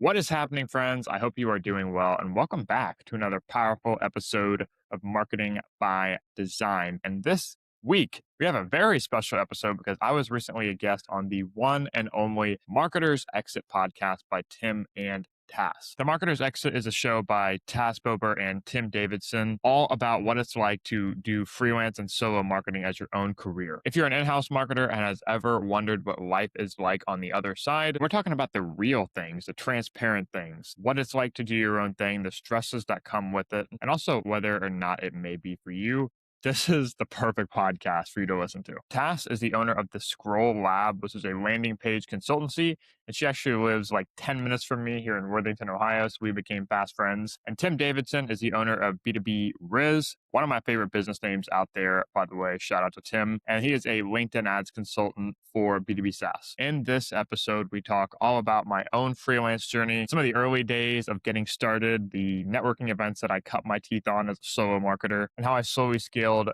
What is happening, friends? I hope you are doing well, and welcome back to another powerful episode of Marketing by Design. And this week, we have a very special episode because I was recently a guest on the one and only Marketers Exit podcast by Tim and Tass. The Marketer's Exit is a show by Tass Bober and Tim Davidson, all about what it's like to do freelance and solo marketing as your own career. If you're an in-house marketer and has ever wondered what life is like on the other side, we're talking about the real things, the transparent things, what it's like to do your own thing, the stresses that come with it, and also whether or not it may be for you. This is the perfect podcast for you to listen to. Tass is the owner of the Scroll Lab, which is a landing page consultancy, and she actually lives like 10 minutes from me here in Worthington, Ohio, so we became fast friends. And Tim Davidson is the owner of B2B Riz, one of my favorite business names out there, by the way. Shout out to Tim. And he is a LinkedIn ads consultant for B2B SaaS. In this episode, we talk all about my own freelance journey, some of the early days of getting started, the networking events that I cut my teeth on as a solo marketer, and how I slowly scaled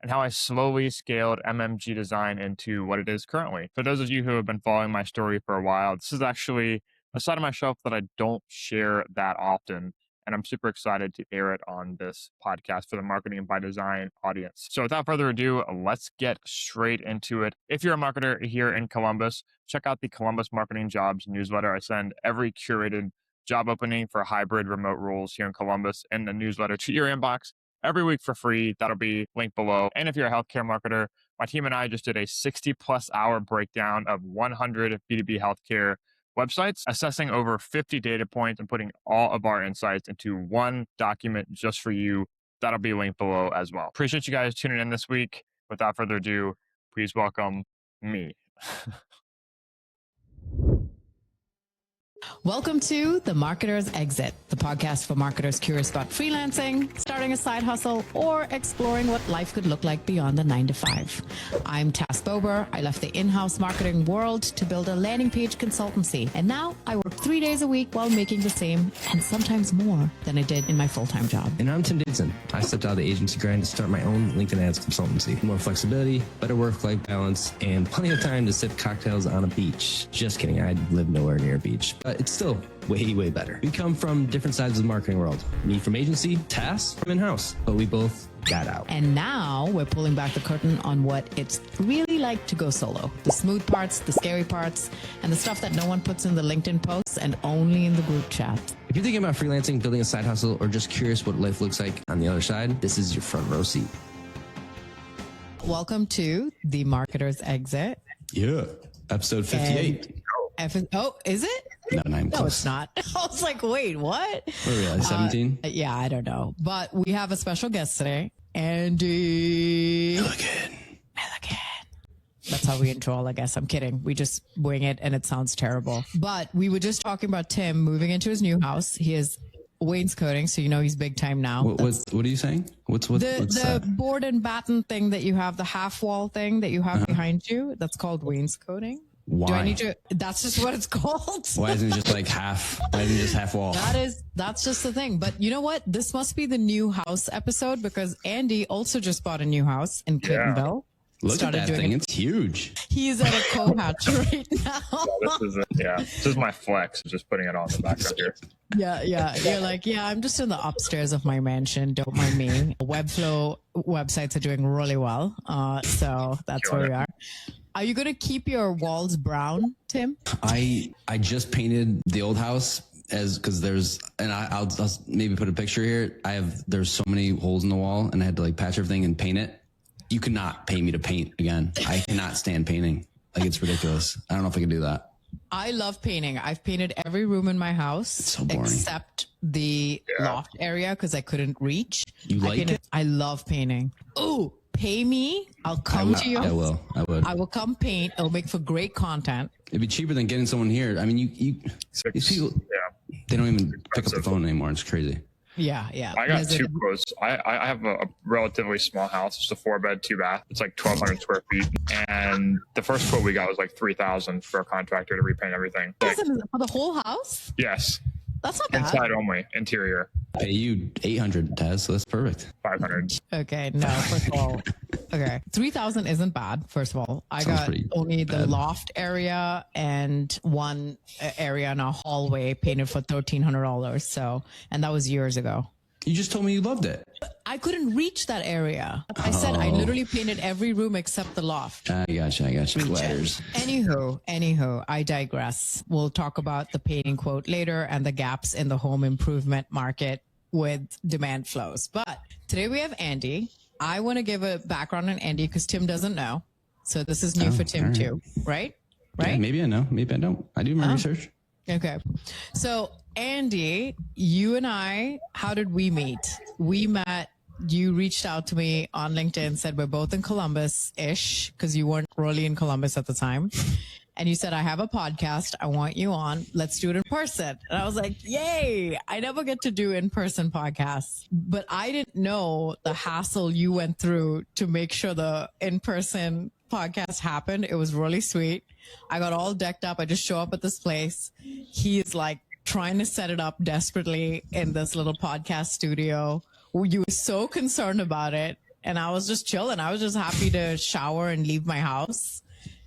MMG Design into what it is currently. For those of you who have been following my story for a while, this is actually a side of my shelf that I don't share that often. And I'm super excited to air it on this podcast for the Marketing by Design audience. So without further ado, let's get straight into it. If you're a marketer here in Columbus, check out the Columbus Marketing Jobs newsletter. I send every curated job opening for hybrid remote roles here in Columbus in the newsletter to your inbox every week for free. That'll be linked below. And if you're a healthcare marketer, my team and I just did a 60+ hour breakdown of 100 B2B healthcare websites, assessing over 50 data points and putting all of our insights into one document just for you. That'll be linked below as well. Appreciate you guys tuning in this week. Without further ado, please welcome me. Welcome to The Marketer's Exit, the podcast for marketers curious about freelancing, starting a side hustle, or exploring what life could look like beyond the 9-to-5. I'm Tass Bober. I left the in-house marketing world to build a landing page consultancy, and now I work 3 days a week while making the same and sometimes more than I did in my full-time job. And I'm Tim Davidson. I stepped out of the agency grind to start my own LinkedIn ads consultancy. More flexibility, better work-life balance, and plenty of time to sip cocktails on a beach. Just kidding, I live nowhere near a beach. But it's still way, way better. We come from different sides of the marketing world. Me from agency, Tass from in-house, but we both got out. And now we're pulling back the curtain on what it's really like to go solo. The smooth parts, the scary parts, and the stuff that no one puts in the LinkedIn posts and only in the group chat. If you're thinking about freelancing, building a side hustle, or just curious what life looks like on the other side, this is your front row seat. Welcome to The Marketer's Exit. Yeah. Episode 58. Oh, is it? No, it's not. I was like, wait, what? What are we like, 17? Yeah, I don't know. But we have a special guest today, Andy. Milligan. That's how we intro, I guess. I'm kidding. We just wing it and it sounds terrible. But we were just talking about Tim moving into his new house. He is wainscoting, so you know he's big time now. What are you saying? What's the board and batten thing that you have, the half wall thing that you have behind you? That's called wainscoting. Why? Do I need to? That's just what it's called. Why isn't it just like half? Why isn't it just half wall? That's just the thing. But you know what? This must be the new house episode because Andy also just bought a new house in Claytonville. Look at that thing. It's huge. He's at a co-hatch right now. This is it. Yeah. This is my flex. Just putting it on the background here. Yeah. You're like, yeah, I'm just in the upstairs of my mansion. Don't mind me. Webflow websites are doing really well. So that's where we are. Are you going to keep your walls brown, Tim? I just painted the old house because there's, and I'll maybe put a picture here. There's so many holes in the wall and I had to like patch everything and paint it. You cannot pay me to paint again. I cannot stand painting. Like it's ridiculous. I don't know if I can do that. I love painting. I've painted every room in my house so except the loft area because I couldn't reach. You like it? I love painting. Oh, pay me. I'll come to you. I will. I will come paint. It'll make for great content. It'd be cheaper than getting someone here. I mean, these people, they don't even pick up the phone anymore. It's crazy. Yeah. I got two quotes. I have a relatively small house. It's a 4-bed, 2-bath. It's like 1,200 square feet. And the first quote we got was like $3,000 for a contractor to repaint everything. For the whole house? Yes. That's not bad. Inside only, interior. Pay you 800, Taz, so that's perfect. 500. Okay, no, first of all, okay, 3,000 isn't bad. First of all, I Sounds got pretty only the bad. loft area and one area in a hallway painted for $1,300. So, and that was years ago. You just told me you loved it. I couldn't reach that area. I said I literally painted every room except the loft. I gotcha. Letters. Anywho, I digress. We'll talk about the painting quote later and the gaps in the home improvement market with demand flows. But today we have Andy. I want to give a background on Andy because Tim doesn't know. So this is new for Tim too, right? Right? Yeah, maybe I know. Maybe I don't. I do my research. Okay. So Andy, you and I, how did we meet? We met, you reached out to me on LinkedIn, said we're both in Columbus-ish because you weren't really in Columbus at the time. And you said, I have a podcast. I want you on. Let's do it in person. And I was like, yay. I never get to do in-person podcasts, but I didn't know the hassle you went through to make sure the in-person podcast happened. It was really sweet. I got all decked up. I just show up at this place. He is like trying to set it up desperately in this little podcast studio. You were so concerned about it. And I was just chilling. I was just happy to shower and leave my house.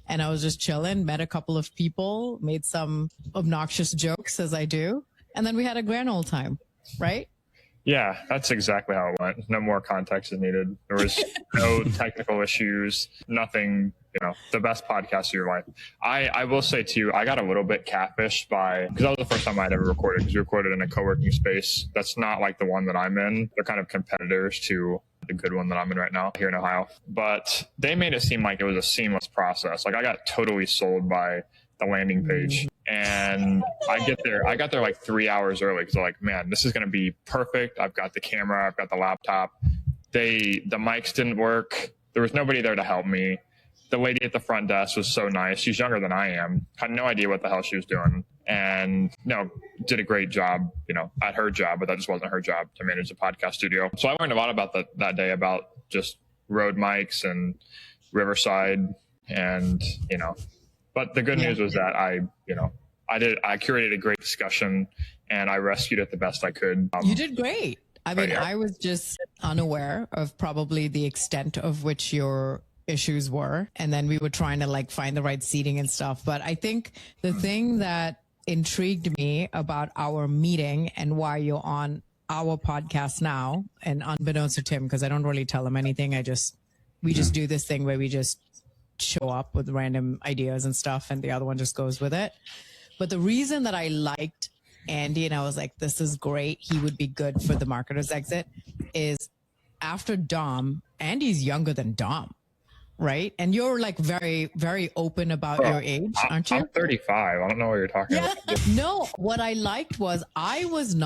And I was just chilling, met a couple of people, made some obnoxious jokes as I do. And then we had a grand old time, right? Yeah, that's exactly how it went. No more context is needed. There was no technical issues, nothing, the best podcast of your life. I will say too, I got a little bit catfished because that was the first time I'd ever recorded, because we recorded in a co-working space. That's not like the one that I'm in. They're kind of competitors to the good one that I'm in right now here in Ohio. But they made it seem like it was a seamless process. Like I got totally sold by the landing page. And I got there like 3 hours early because they're like, man, this is going to be perfect. I've got the camera, I've got the laptop. The mics didn't work. There was nobody there to help me. The lady at the front desk was so nice. She's younger than I am. Had no idea what the hell she was doing. And, did a great job, at her job, but that just wasn't her job to manage the podcast studio. So I learned a lot about that day about just Rode mics and Riverside and, but the good news was that I curated a great discussion and I rescued it the best I could. You did great. I mean, yeah. I was just unaware of probably the extent of which your issues were. And then we were trying to find the right seating and stuff. But I think the thing that intrigued me about our meeting and why you're on our podcast now, and unbeknownst to Tim, because I don't really tell him anything. We just do this thing where we just show up with random ideas and stuff, and the other one just goes with it. But the reason that I liked Andy and I was like, this is great, he would be good for the marketer's exit, is after Dom, Andy's younger than Dom, right? And you're very, very open about your age, aren't you? I'm 35. I don't know what you're talking about. No, what I liked was I was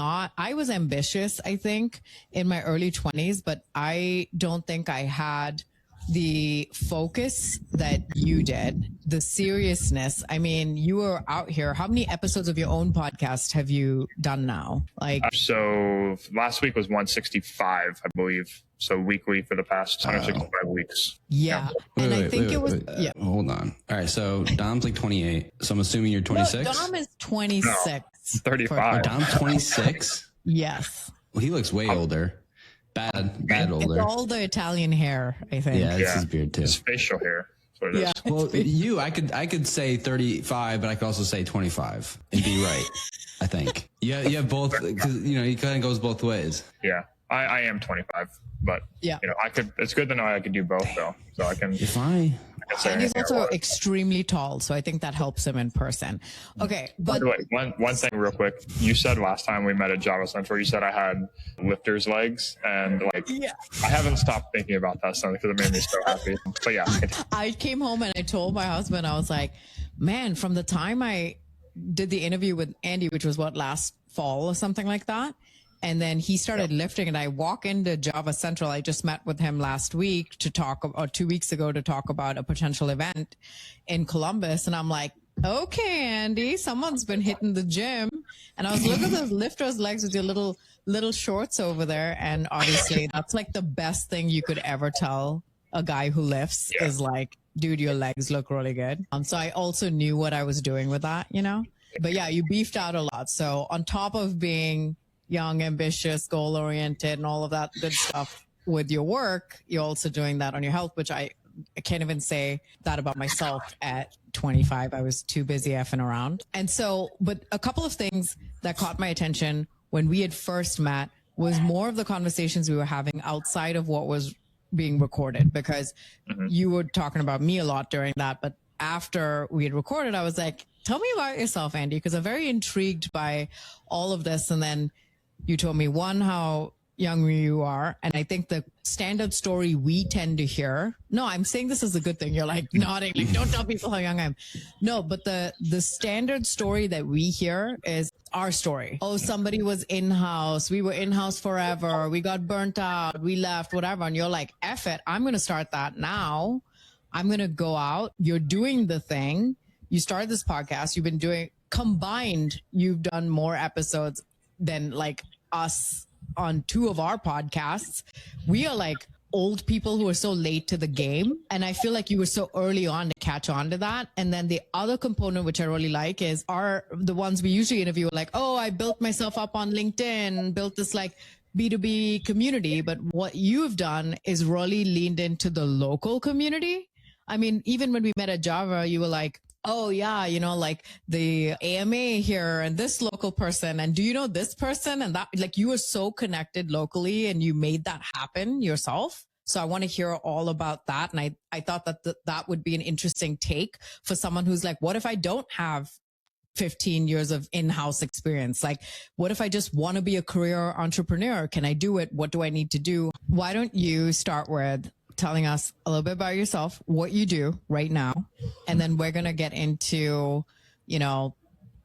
ambitious, I think, in my early 20s, but I don't think I had the focus that you did, the seriousness. I mean, you were out here. How many episodes of your own podcast have you done now? So last week was 165, I believe. So weekly for the past 165 weeks. Yeah. And I think it was, yeah. Hold on. All right. So Dom's 28. So I'm assuming you're 26. No, Dom is 26. No, 35. Dom's 26. Yes. Well, he looks way older. Bad older. It's all the Italian hair, I think. Yeah, it's his beard too. It's facial hair. That's what it is. Well, I could say 35, but I could also say 25 and be right. I think. Yeah, you have both, because he kind of goes both ways. Yeah, I am 25, but it's good to know I could do both though. So I can. If I. And he's also extremely tall, so I think that helps him in person. Okay, but by the way, one thing real quick. You said last time we met at Java Central, you said I had lifter's legs, and I haven't stopped thinking about that since because it made me so happy. But yeah, I came home and I told my husband, I was like, man, from the time I did the interview with Andy, which was last fall or something like that. And then he started lifting, and I walk into Java Central. I just met with him last week or 2 weeks ago to talk about a potential event in Columbus. And I'm like, okay, Andy, someone's been hitting the gym. And I was looking at those lifter's legs with your little shorts over there. And obviously that's the best thing you could ever tell a guy who lifts is dude, your legs look really good. So I also knew what I was doing with that, But yeah, you beefed out a lot. So on top of being young, ambitious, goal-oriented, and all of that good stuff with your work, you're also doing that on your health, which I can't even say that about myself at 25. I was too busy effing around. And so, but a couple of things that caught my attention when we had first met was more of the conversations we were having outside of what was being recorded, because you were talking about me a lot during that. But after we had recorded, I was like, tell me about yourself, Andy, because I'm very intrigued by all of this. And then you told me, one, how young you are. And I think the standard story we tend to hear, no, I'm saying this is a good thing. You're like nodding, like, don't tell people how young I am. No, but the standard story that we hear is our story. Oh, somebody was in-house. We were in-house forever. We got burnt out. We left, whatever. And you're like, F it. I'm going to start that now. I'm going to go out. You're doing the thing. You started this podcast. You've been doing combined. You've done more episodes than like us on 2 of our podcasts. We are like old people who are so late to the game. And I feel like you were so early on to catch on to that. And then the other component, which I really like, is the ones we usually interview are like, oh, I built myself up on LinkedIn, built this like B2B community. But what you've done is really leaned into the local community. I mean, even when we met at Java, you were like, oh yeah, like the AMA here and this local person, and do you know this person? And that, like, you were so connected locally and you made that happen yourself. So I want to hear all about that. And I thought that that would be an interesting take for someone who's like, what if I don't have 15 years of in-house experience? Like, what if I just want to be a career entrepreneur? Can I do it? What do I need to do? Why don't you start with telling us a little bit about yourself, what you do right now, and then we're going to get into,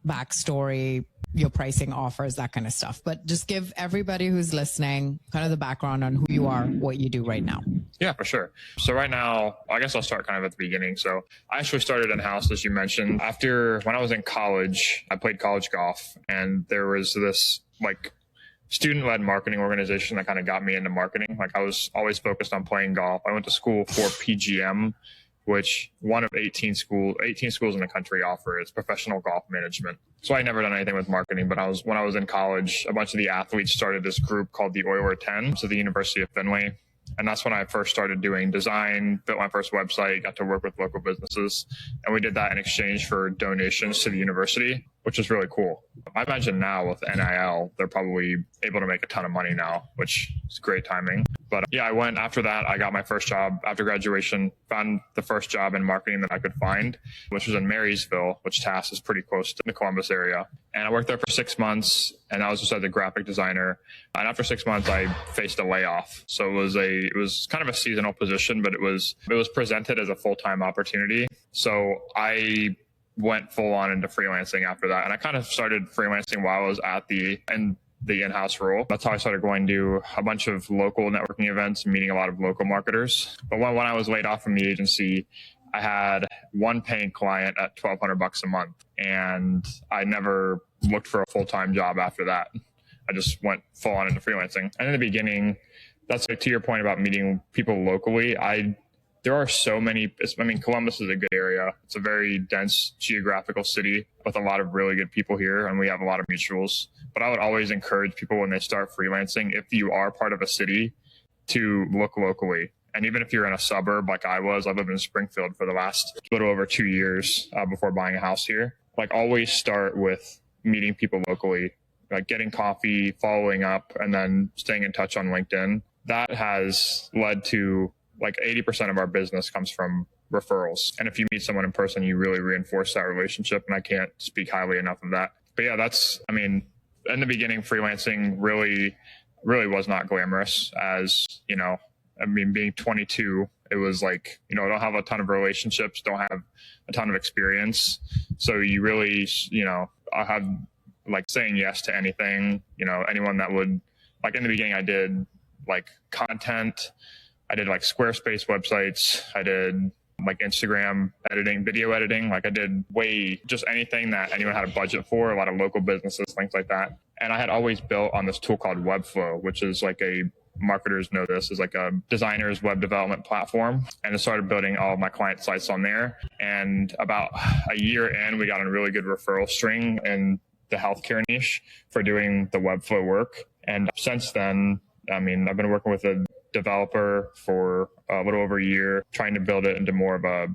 backstory, your pricing offers, that kind of stuff. But just give everybody who's listening kind of the background on who you are, what you do right now. Yeah, for sure. So right now, I guess I'll start kind of at the beginning. So I actually started in-house, as you mentioned. When I was in college, I played college golf, and there was this like student-led marketing organization that kind of got me into marketing. Like, I was always focused on playing golf. I went to school for PGM, which one of 18 schools in the country offer is professional golf management. So I never done anything with marketing, but when I was in college, a bunch of the athletes started this group called the Oiler 10, so the University of Fenway. And that's when I first started doing design, built my first website, got to work with local businesses. And we did that in exchange for donations to the university, which is really cool. I imagine now with NIL, they're probably able to make a ton of money now, which is great timing. But yeah, I went after that. I got my first job after graduation, found the first job in marketing that I could find, which was in Marysville, which TAS is pretty close to the Columbus area. And I worked there for 6 months, and I was just as a graphic designer. And after 6 months, I faced a layoff. So it was kind of a seasonal position, but it was presented as a full-time opportunity. So I went full on into freelancing after that. And I kind of started freelancing while I was in the in-house role. That's how I started going to a bunch of local networking events and meeting a lot of local marketers. But when I was laid off from the agency, I had one paying client at $1,200 a month, and I never looked for a full-time job after that. I just went full on into freelancing. And in the beginning, that's like, to your point about meeting people locally, there are so many. Columbus is a good area. It's a very dense geographical city with a lot of really good people here, and we have a lot of mutuals. But I would always encourage people when they start freelancing, if you are part of a city, to look locally. And even if you're in a suburb like I lived in Springfield for the last little over 2 years before buying a house here. Like, always start with meeting people locally, like getting coffee, following up, and then staying in touch on LinkedIn. That has led to like 80% of our business comes from referrals. And if you meet someone in person, you really reinforce that relationship. And I can't speak highly enough of that. But yeah, in the beginning, freelancing really was not glamorous, being 22, it was like, I don't have a ton of relationships, don't have a ton of experience. So you really, I had like saying yes to anything, anyone that would, like, in the beginning, I did like content. I did like Squarespace websites. I did like Instagram editing, video editing. Like, I did just anything that anyone had a budget for, a lot of local businesses, things like that. And I had always built on this tool called Webflow, which is like marketers know this is like a designer's web development platform. And I started building all of my client sites on there. And about a year in, we got a really good referral string. And the healthcare niche for doing the Webflow work. And since then, I mean, I've been working with a developer for a little over a year, trying to build it into more of a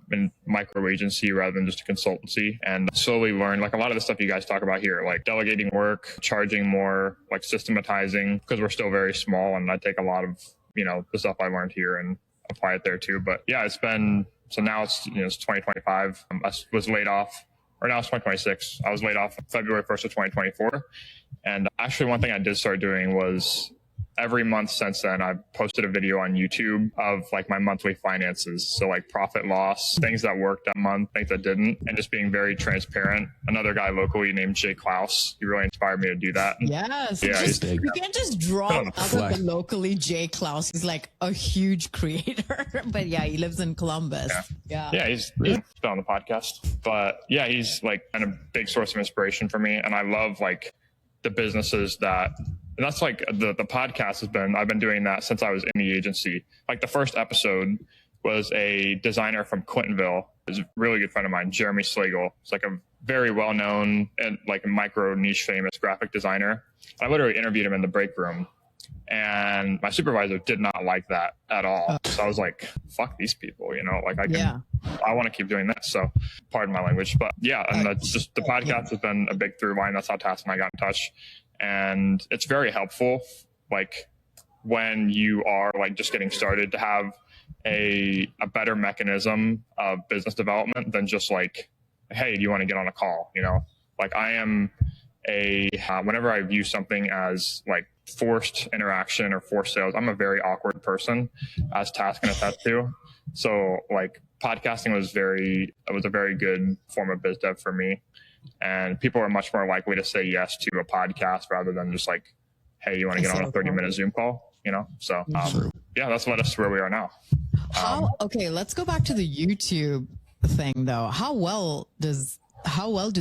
micro agency rather than just a consultancy, and slowly learn like a lot of the stuff you guys talk about here, like delegating work, charging more, like systematizing, because we're still very small, and I take a lot of, you know, the stuff I learned here and apply it there too. But yeah, it's been, so now it's, you know, it's 2025. I was laid off, or now it's 2026. I was laid off February 1st of 2024. And actually one thing I did start doing was every month since then, I've posted a video on YouTube of like my monthly finances. So like profit loss, things that worked that month, things that didn't, and just being very transparent. Another guy locally named Jay Klaus, he really inspired me to do that. Yes. Yeah, You can't just drop out of the locally Jay Klaus. He's like a huge creator, but yeah, he lives in Columbus. Yeah, he's been on the podcast, but yeah, he's like been a big source of inspiration for me. And I love like the businesses that, and that's like the podcast has been, I've been doing that since I was in the agency. Like the first episode was a designer from Clintonville. He's a really good friend of mine, Jeremy Slagle. He's like a very well-known and like micro niche famous graphic designer. I literally interviewed him in the break room, and my supervisor did not like that at all. So I was like, fuck these people, you know, like I want to keep doing this. So pardon my language, but yeah. And that's just, the podcast has been a big through line. That's how Tass and I got in touch. And it's very helpful, like when you are like just getting started, to have a better mechanism of business development than just like, hey, do you want to get on a call? You know, like I am whenever I view something as like forced interaction or forced sales, I'm a very awkward person, as Tass can attest to. So like podcasting was a very good form of biz dev for me. And people are much more likely to say yes to a podcast rather than just like, hey, you want to get on a 30-minute Zoom call, you know? So yeah, that's led us to where we are now. Okay, let's go back to the YouTube thing though. How well do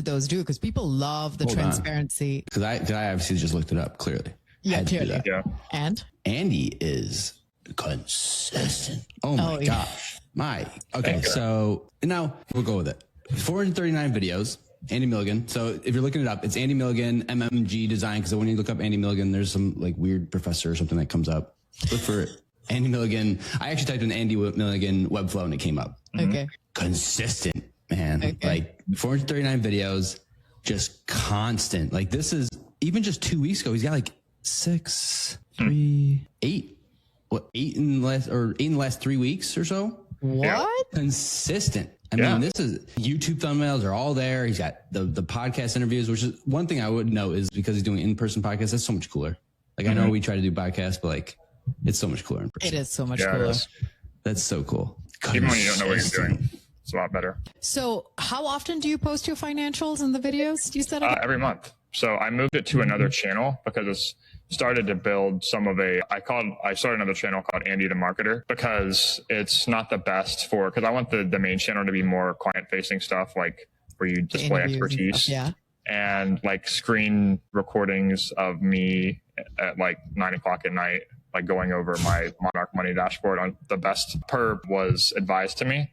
those do? Because people love the transparency. Because I obviously just looked it up clearly. Yeah, clearly. Yeah. And Andy is consistent. Oh my gosh. Okay, so now we'll go with it. 439 videos. Andy Milligan. So if you're looking it up, it's Andy Milligan, MMG Design. Because when you look up Andy Milligan, there's some like weird professor or something that comes up. Look for Andy Milligan. I actually typed in Andy Milligan Webflow and it came up. Okay. Consistent, man. Okay. Like 439 videos, just constant. Like this is even just 2 weeks ago. He's got like 8 in the last 3 weeks or so. What? Consistent. I mean, this is YouTube thumbnails are all there. He's got the podcast interviews, which is one thing I would know is because he's doing in-person podcasts. That's so much cooler. Like I know we try to do podcasts, but like it's so much cooler in person. It is so much cooler. That's so cool. Even when you don't know what you're doing, it's a lot better. So how often do you post your financials and the videos? You said every month. So I moved it to another channel because it's started to build some of I started another channel called Andy the Marketer, because it's not the best because I want the main channel to be more client facing stuff, like where you display expertise and like screen recordings of me at like 9:00 at night, like going over my Monarch Money dashboard on the best per was advised to me.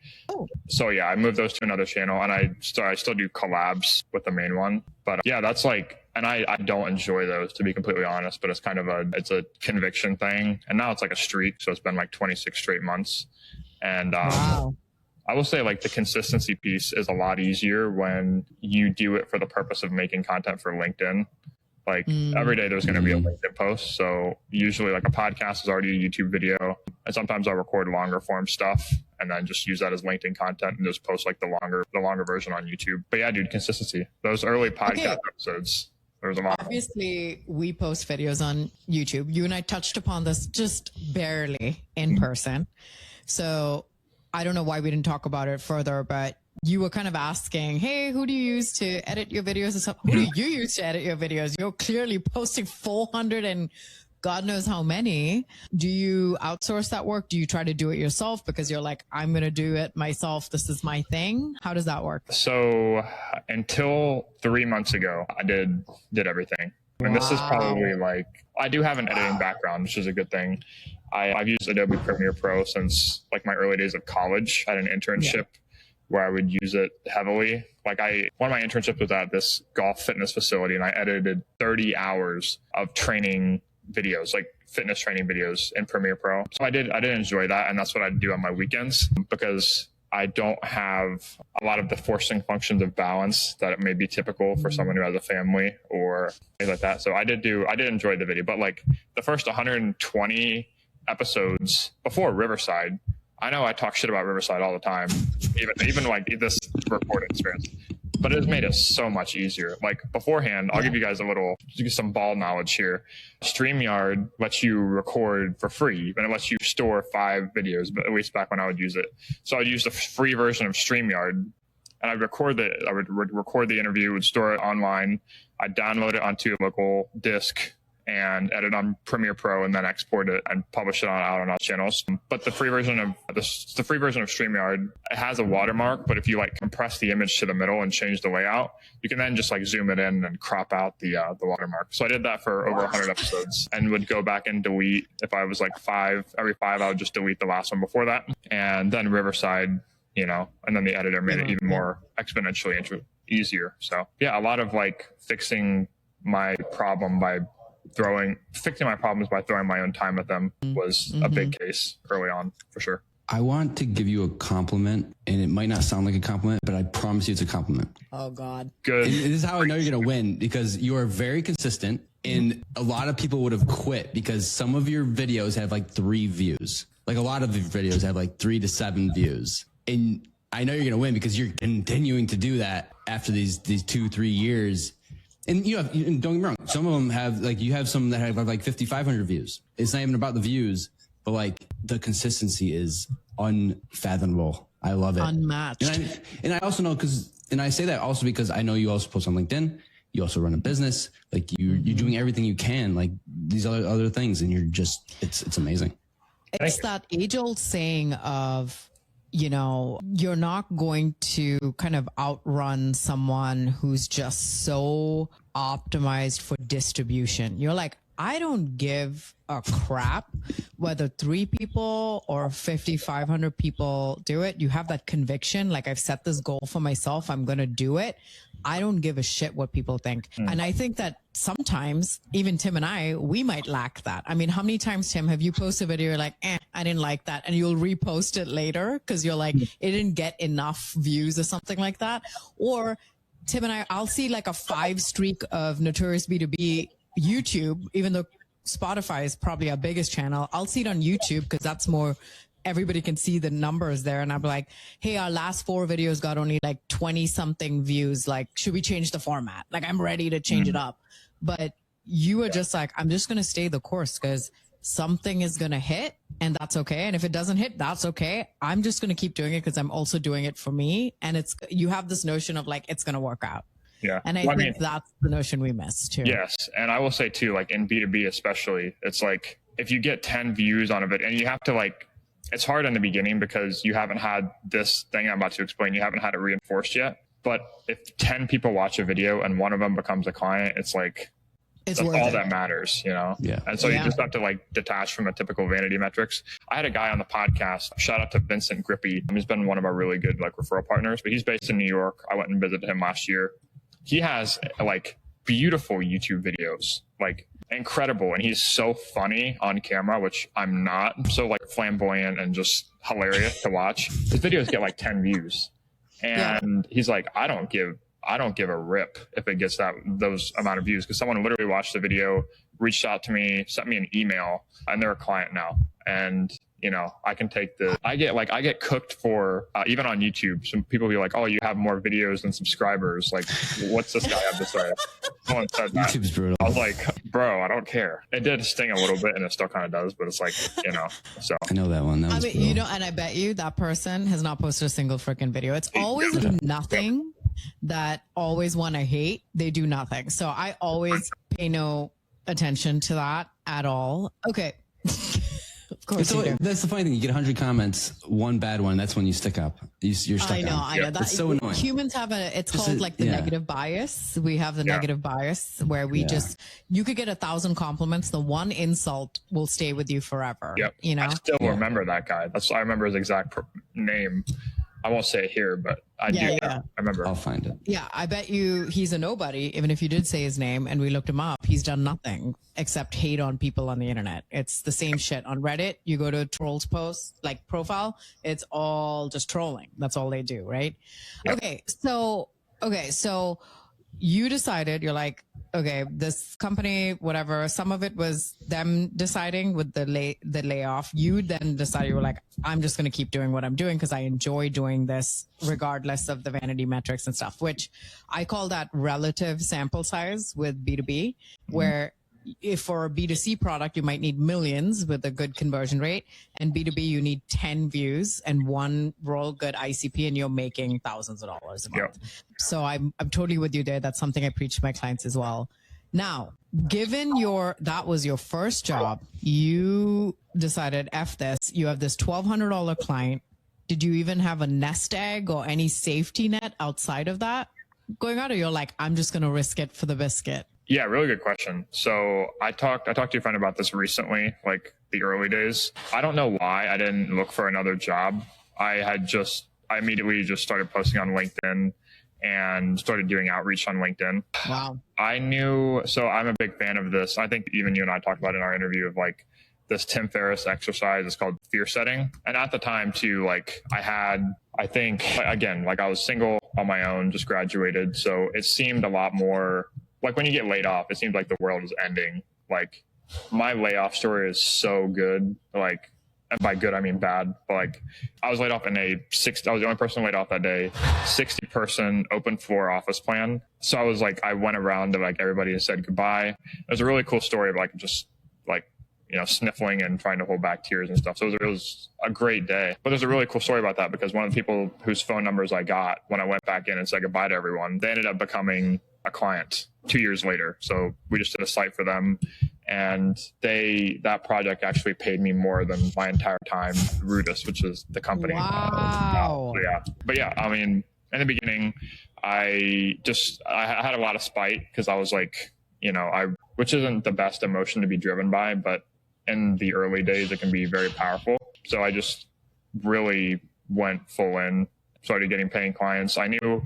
So yeah, I moved those to another channel, and I still do collabs with the main one. But yeah, that's like, and I don't enjoy those, to be completely honest, but it's kind of it's a conviction thing. And now it's like a streak. So it's been like 26 straight months. And I will say like the consistency piece is a lot easier when you do it for the purpose of making content for LinkedIn. Like every day there's going to be a LinkedIn post. So usually like a podcast is already a YouTube video. And sometimes I'll record longer form stuff and then just use that as LinkedIn content and just post like the longer version on YouTube. But yeah, dude, consistency. Those early podcast episodes, there was a lot. Obviously, we post videos on YouTube. You and I touched upon this just barely in person. So I don't know why we didn't talk about it further, but you were kind of asking, hey, who do you use to edit your videos? And stuff? Who do you use to edit your videos? You're clearly posting 400 and God knows how many. Do you outsource that work? Do you try to do it yourself because you're like, I'm going to do it myself. This is my thing. How does that work? So until 3 months ago, I did everything. And this is probably like, I do have an editing background, which is a good thing. I've used Adobe Premiere Pro since like my early days of college. I had an internship where I would use it heavily. Like one of my internships was at this golf fitness facility, and I edited 30 hours of training videos, like fitness training videos in Premiere Pro. So I did enjoy that. And that's what I do on my weekends, because I don't have a lot of the forcing functions of balance that it may be typical for someone who has a family or things like that. So I did enjoy the video, but like the first 120 episodes before Riverside, I know I talk shit about Riverside all the time, even like this recording experience, but it has made it so much easier. Like beforehand, I'll give you guys some ball knowledge here. StreamYard lets you record for free, and it lets you store 5 videos, but at least back when I would use it. So I'd use the free version of StreamYard, and I would record the interview, would store it online. I'd download it onto a local disk and edit on Premiere Pro, and then export it and publish it out on all channels. But the free version of StreamYard, it has a watermark, but if you like compress the image to the middle and change the layout, you can then just like zoom it in and crop out the watermark. So I did that for over 100 episodes, and would go back and delete. If I was like every 5, I would just delete the last one before that. And then Riverside, and then the editor made it even more exponentially easier. So yeah, a lot of like fixing my problems by throwing my own time at them was a big case early on, for sure. I want to give you a compliment, and it might not sound like a compliment, but I promise you it's a compliment. Oh God. Good. And this is how I know you're going to win, because you are very consistent, and a lot of people would have quit because some of your videos have like 3 views. Like a lot of the videos have like 3 to 7 views. And I know you're going to win because you're continuing to do that after these 2-3 years. And don't get me wrong, some of them have you have some that have like 5,500 views. It's not even about the views, but like the consistency is unfathomable. I love it. Unmatched. And I also know and I say that also because I know you also post on LinkedIn. You also run a business. Like you're doing everything you can, like these other things. And it's amazing. It's that age old saying of, you're not going to kind of outrun someone who's just so optimized for distribution. You're like, I don't give a crap whether 3 people or 5,500 people do it. You have that conviction. Like, I've set this goal for myself. I'm going to do it. I don't give a shit what people think. And I think that sometimes even Tim and I, we might lack that. I mean, how many times, Tim, have you posted a video, you're like, I didn't like that, and you'll repost it later because you're like, it didn't get enough views or something like that? Or Tim and I'll see like a 5 streak of Notorious B2B YouTube, even though Spotify is probably our biggest channel. I'll see it on YouTube because that's more, everybody can see the numbers there. And I'm like, hey, our last 4 videos got only like 20 something views. Like, should we change the format? Like, I'm ready to change it up. But you were just like, I'm just going to stay the course because something is going to hit, and that's okay. And if it doesn't hit, that's okay. I'm just going to keep doing it because I'm also doing it for me. And you have this notion of like, it's going to work out. Yeah. And I think that's the notion we miss too. Yes. And I will say too, like in B2B especially, it's like if you get 10 views on a video, and you have to like, it's hard in the beginning because you haven't had this thing I'm about to explain, you haven't had it reinforced yet. But if 10 people watch a video and one of them becomes a client, it's like, that's all that matters, Yeah. And so you just have to like detach from the typical vanity metrics. I had a guy on the podcast, shout out to Vincent Grippy. He's been one of our really good like referral partners, but he's based in New York. I went and visited him last year. He has like beautiful YouTube videos, like incredible. And he's so funny on camera, which I'm not. I'm so like flamboyant and just hilarious to watch. His videos get like 10 views. And he's like, I don't give a rip if it gets those amount of views, because someone literally watched the video, reached out to me, sent me an email, and they're a client now. And I can take I get cooked for even on YouTube. Some people be like, oh, you have more videos than subscribers. Like, what's this guy have to say? Someone said that. YouTube's brutal. I was like, bro, I don't care. It did sting a little bit, and it still kind of does, but it's like, so. I know that one. That was brutal. And I bet you that person has not posted a single freaking video. It's always nothing that always want to hate. They do nothing. So I always pay no attention to that at all. Okay. Of course you do. That's the funny thing. You get 100 comments, one bad one. That's when you stick up. You're stuck. I know. That's so annoying. Humans have it's called like the negative bias. We have the negative bias where we you could get 1,000 compliments. The one insult will stay with you forever. Yep. I still remember that guy. I remember his exact name. I won't say it here, but I do. Yeah. I remember. I'll find it. Yeah, I bet you he's a nobody. Even if you did say his name and we looked him up, he's done nothing except hate on people on the internet. It's the same shit on Reddit. You go to a trolls post, like profile, it's all just trolling. That's all they do, right? Yep. Okay, so you decided, you're like, okay, this company, whatever, some of it was them deciding with the layoff. You then decided, you were like, I'm just going to keep doing what I'm doing because I enjoy doing this regardless of the vanity metrics and stuff, which I call that relative sample size with B2B, where if for a B2C product, you might need millions with a good conversion rate, and B2B, you need 10 views and one real good ICP, and you're making thousands of dollars a month. Yep. So I'm totally with you there. That's something I preach to my clients as well. Now, given that was your first job, you decided, F this, you have this $1,200 client. Did you even have a nest egg or any safety net outside of that going on? Or you're like, I'm just going to risk it for the biscuit? Yeah, really good question. So I talked to your friend about this recently, like the early days. I don't know why I didn't look for another job. I immediately just started posting on LinkedIn and started doing outreach on LinkedIn. Wow. So I'm a big fan of this. I think even you and I talked about it in our interview of like this Tim Ferriss exercise. It's called fear setting. And at the time too, like I was single on my own, just graduated. So it seemed a lot more like when you get laid off, it seems like the world is ending. Like my layoff story is so good. Like, and by good, I mean bad. But like I was laid off I was the only person laid off that day, 60 person open floor office plan. So I went around to like everybody and said goodbye. It was a really cool story of like, just like, sniffling and trying to hold back tears and stuff. So it was a great day. But there's a really cool story about that because one of the people whose phone numbers I got when I went back in and said goodbye to everyone, they ended up becoming a client 2 years later. So we just did a site for them, and that project actually paid me more than my entire time at Rudis, which is the company. Wow. But yeah, I mean, in the beginning, I had a lot of spite because I was like, which isn't the best emotion to be driven by, but in the early days, it can be very powerful. So I just really went full in, started getting paying clients. I knew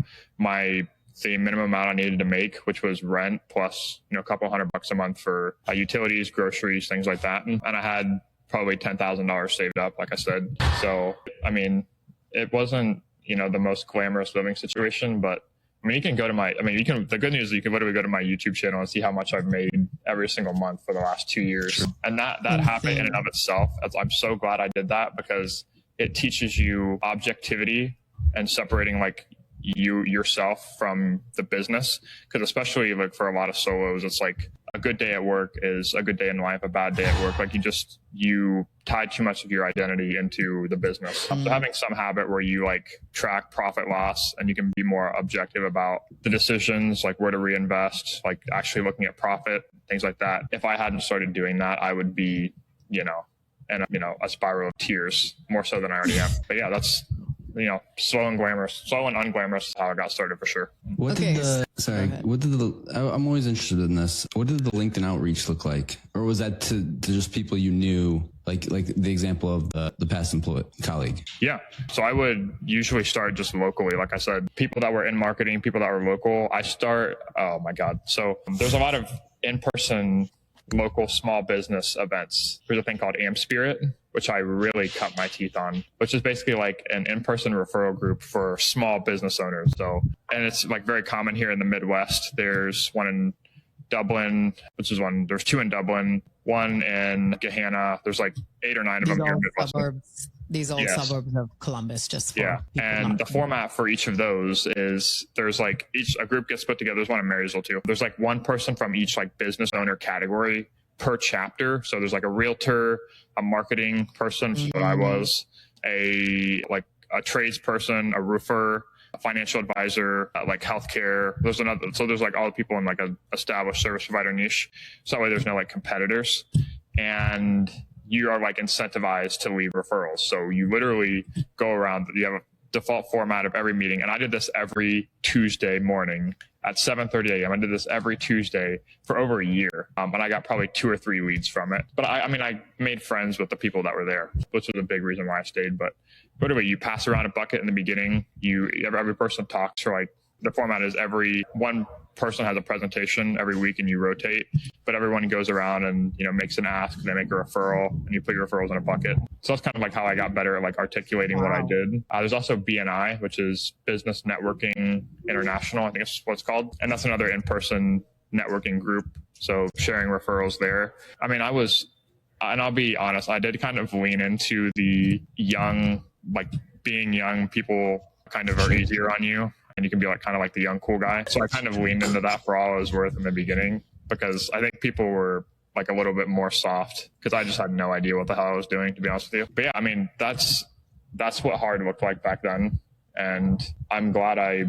the minimum amount I needed to make, which was rent plus, a couple $100 a month for utilities, groceries, things like that. And I had probably $10,000 saved up, like I said. So, I mean, it wasn't, the most glamorous living situation, but I mean, the good news is you can literally go to my YouTube channel and see how much I've made every single month for the last 2 years. And that happened in and of itself. I'm so glad I did that because it teaches you objectivity and separating like yourself from the business. Because especially like for a lot of solos, it's like a good day at work is a good day in life, a bad day at work. Like you tie too much of your identity into the business. So having some habit where you like track profit loss and you can be more objective about the decisions, like where to reinvest, like actually looking at profit, things like that. If I hadn't started doing that, I would be, in a spiral of tears more so than I already am. But yeah, that's, slow and unglamorous is how I got started for sure. I'm always interested in this. What did the LinkedIn outreach look like? Or was that to just people you knew, like the example of the past colleague? Yeah. So I would usually start just locally. Like I said, people that were in marketing, people that were local. Oh my God. So there's a lot of in-person local small business events. There's a thing called Amp Spirit, which I really cut my teeth on, which is basically like an in-person referral group for small business owners. So, and it's like very common here in the Midwest. There's one in Dublin, there's two in Dublin, one in Gahanna. There's like 8 or 9 of them here in the Midwest. These old suburbs of Columbus, just for and the format for each of those is there's like a group gets put together. There's one in Marysville too. There's like one person from each like business owner category per chapter. So there's like a realtor, a marketing person, which is what I was, a tradesperson, a roofer, a financial advisor, like healthcare. There's like all the people in like a established service provider niche. So that way there's no like competitors. And you are like incentivized to leave referrals. So you literally go around, you have default format of every meeting. And I did this every Tuesday morning at 7:30 a.m. I did this every Tuesday for over a year. And I got probably 2 or 3 leads from it. But I made friends with the people that were there, which was a big reason why I stayed. But anyway, you pass around a bucket in the beginning. Every person talks for like, the format is every one person has a presentation every week and you rotate, but everyone goes around and, makes an ask, they make a referral, and you put your referrals in a bucket. So that's kind of like how I got better at like articulating what I did. There's also BNI, which is Business Networking International, I think it's what it's called. And that's another in-person networking group. So sharing referrals there. And I'll be honest, I did kind of lean into the young, like being young, people kind of are easier on you. And you can be like kind of like the young cool guy. So I kind of leaned into that for all it was worth in the beginning, because I think people were like a little bit more soft, because I just had no idea what the hell I was doing, to be honest with you. But yeah, that's what hard looked like back then. And I'm glad I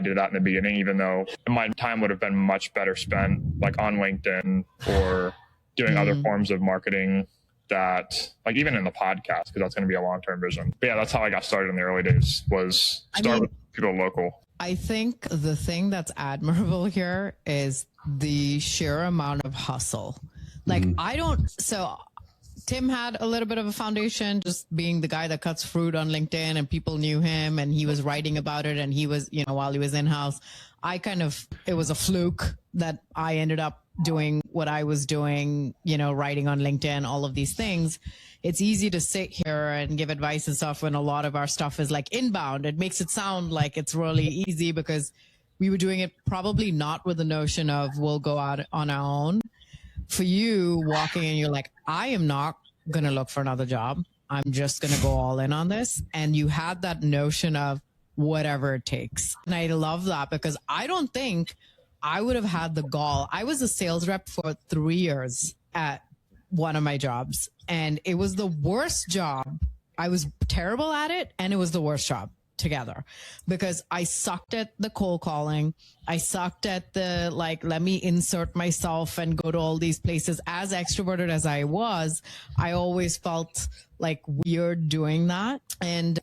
did that in the beginning, even though my time would have been much better spent like on LinkedIn or doing other forms of marketing, that like even in the podcast, because that's going to be a long-term vision. But yeah, that's how I got started in the early days, was start with people local. I think the thing that's admirable here is the sheer amount of hustle. Like Tim had a little bit of a foundation, just being the guy that cuts fruit on LinkedIn, and people knew him and he was writing about it, and he was, while he was in-house, it was a fluke that I ended up doing what I was doing, writing on LinkedIn, all of these things. It's easy to sit here and give advice and stuff when a lot of our stuff is like inbound. It makes it sound like it's really easy, because we were doing it probably not with the notion of we'll go out on our own. For you walking in, you're like, I am not going to look for another job. I'm just going to go all in on this. And you had that notion of whatever it takes. And I love that, because I don't think I would have had the gall. I was a sales rep for 3 years at one of my jobs, and it was the worst job. I was terrible at it, and it was the worst job together, because I sucked at the cold calling. I sucked at the, like, let me insert myself and go to all these places. As extroverted as I was, I always felt like weird doing that. And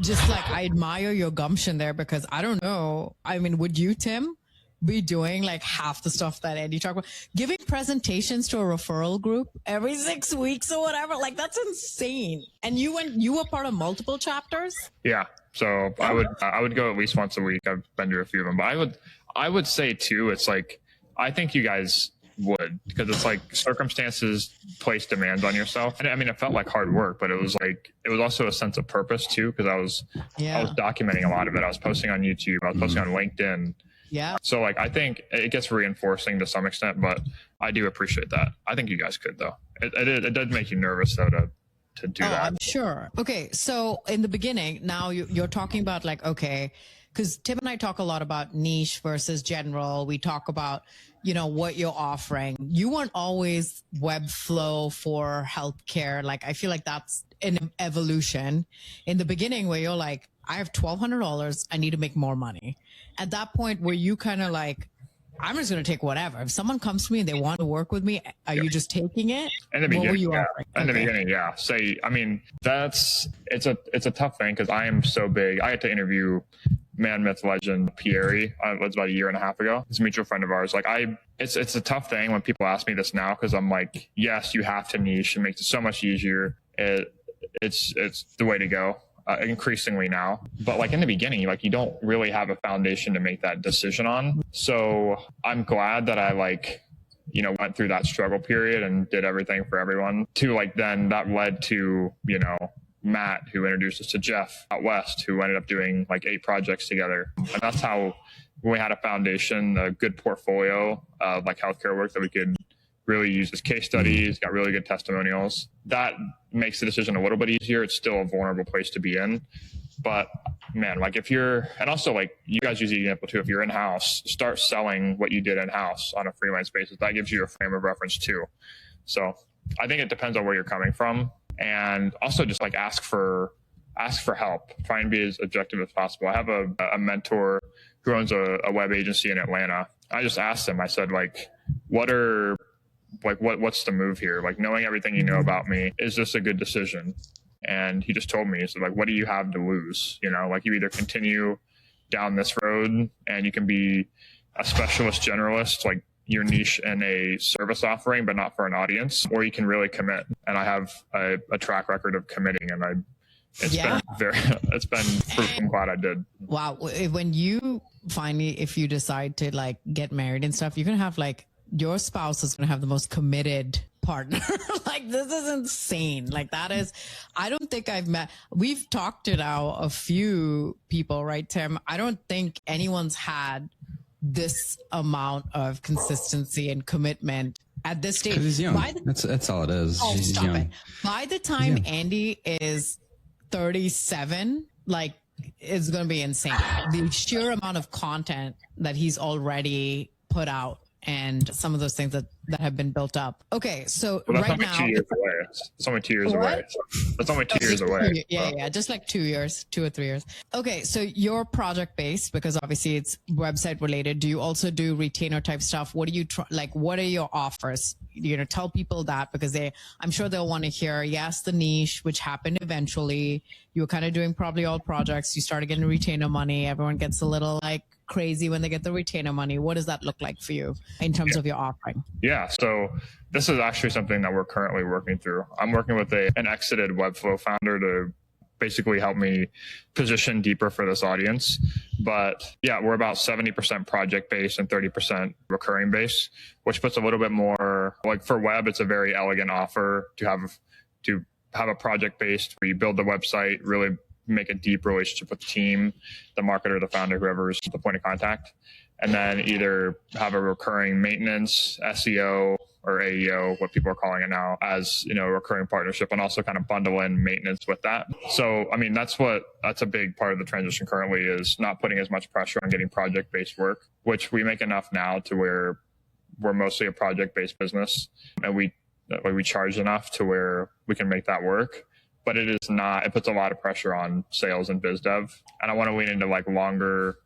just like, I admire your gumption there, because I don't know. Would you, Tim, be doing like half the stuff that Andy talked about, giving presentations to a referral group every 6 weeks or whatever? Like, that's insane. And you were part of multiple chapters? Yeah. So I would go at least once a week. I've been to a few of them, but I would say too, it's like, I think you guys would, because it's like circumstances place demands on yourself. And it felt like hard work, but it was also a sense of purpose too, because I was documenting a lot of it. I was posting on YouTube, I was posting on LinkedIn. Yeah. So like, I think it gets reinforcing to some extent, but I do appreciate that. I think you guys could though. It does make you nervous though to do that. I'm sure. Okay. So in the beginning, now you're talking about like, okay, because Tim and I talk a lot about niche versus general. We talk about, what you're offering. You weren't always Webflow for healthcare. Like, I feel like that's an evolution in the beginning, where you're like, I have $1,200. I need to make more money. At that point, were you kind of like, I'm just going to take whatever. If someone comes to me and they want to work with me, are you just taking it? In the beginning, offering? In the beginning, yeah. It's a tough thing, because I am so big. I had to interview man, myth, legend Pierre. It was about 1.5 years ago. He's a mutual friend of ours. Like, it's a tough thing when people ask me this now, because I'm like, yes, you have to niche. It makes it so much easier. It's the way to go. Increasingly now, but like in the beginning, like you don't really have a foundation to make that decision on. So I'm glad that I went through that struggle period and did everything for everyone, to like, then that led to, Matt, who introduced us to Jeff out west, who ended up doing like 8 projects together. And that's how, when we had a foundation, a good portfolio of like healthcare work that we could really use as case studies, got really good testimonials. That makes the decision a little bit easier. It's still a vulnerable place to be in. But man, like and also like you guys use the example too, if you're in-house, start selling what you did in-house on a freelance basis. That gives you a frame of reference too. So I think it depends on where you're coming from. And also just like ask for help. Try and be as objective as possible. I have a mentor who owns a web agency in Atlanta. I just asked him, I said, like, what's the move here? Like, knowing everything you know about me, is this a good decision? And he just told me, he's like, what do you have to lose? You know, like you either continue down this road and you can be a specialist generalist, like your niche in a service offering, but not for an audience, or you can really commit. And I have a track record of committing, and it's been proof. I'm glad I did. Wow. When you finally, if you decide to like get married and stuff, you're going to have like your spouse is going to have the most committed partner. Like this is insane. Like that is, I don't think we've talked to now a few people, right, Tim? I don't think anyone's had this amount of consistency and commitment at this stage. 'Cause he's young. That's all it is. Oh, He's stop young. it. By the time Andy is 37, like it's going to be insane. The sheer amount of content that he's already put out and some of those things that have been built up. Okay, so Well, that's right only now, 2 years away. It's only 2 years away. So that's only 2 years away. Yeah, just like 2 years, 2 or 3 years. Okay, so you're project based because obviously it's website related. Do you also do retainer type stuff? What do you what are your offers? You know, tell people that because I'm sure they'll want to hear, yes, the niche, which happened eventually. You were kind of doing probably all projects. You started getting retainer money. Everyone gets a little like crazy when they get the retainer money. What does that look like for you in terms of your offering? Yeah. So this is actually something that we're currently working through. I'm working with an exited Webflow founder to basically help me position deeper for this audience. But yeah, we're about 70% project based and 30% recurring based, which puts a little bit more like for web. It's a very elegant offer to have a project based where you build the website, really make a deep relationship with the team, the marketer, the founder, whoever's the point of contact, and then either have a recurring maintenance, SEO, or AEO, what people are calling it now, as, you know, a recurring partnership, and also kind of bundle in maintenance with that. So, I mean, that's a big part of the transition currently, is not putting as much pressure on getting project-based work, which we make enough now to where we're mostly a project-based business, and we charge enough to where we can make that work. But it puts a lot of pressure on sales and biz dev. And I want to lean into like longer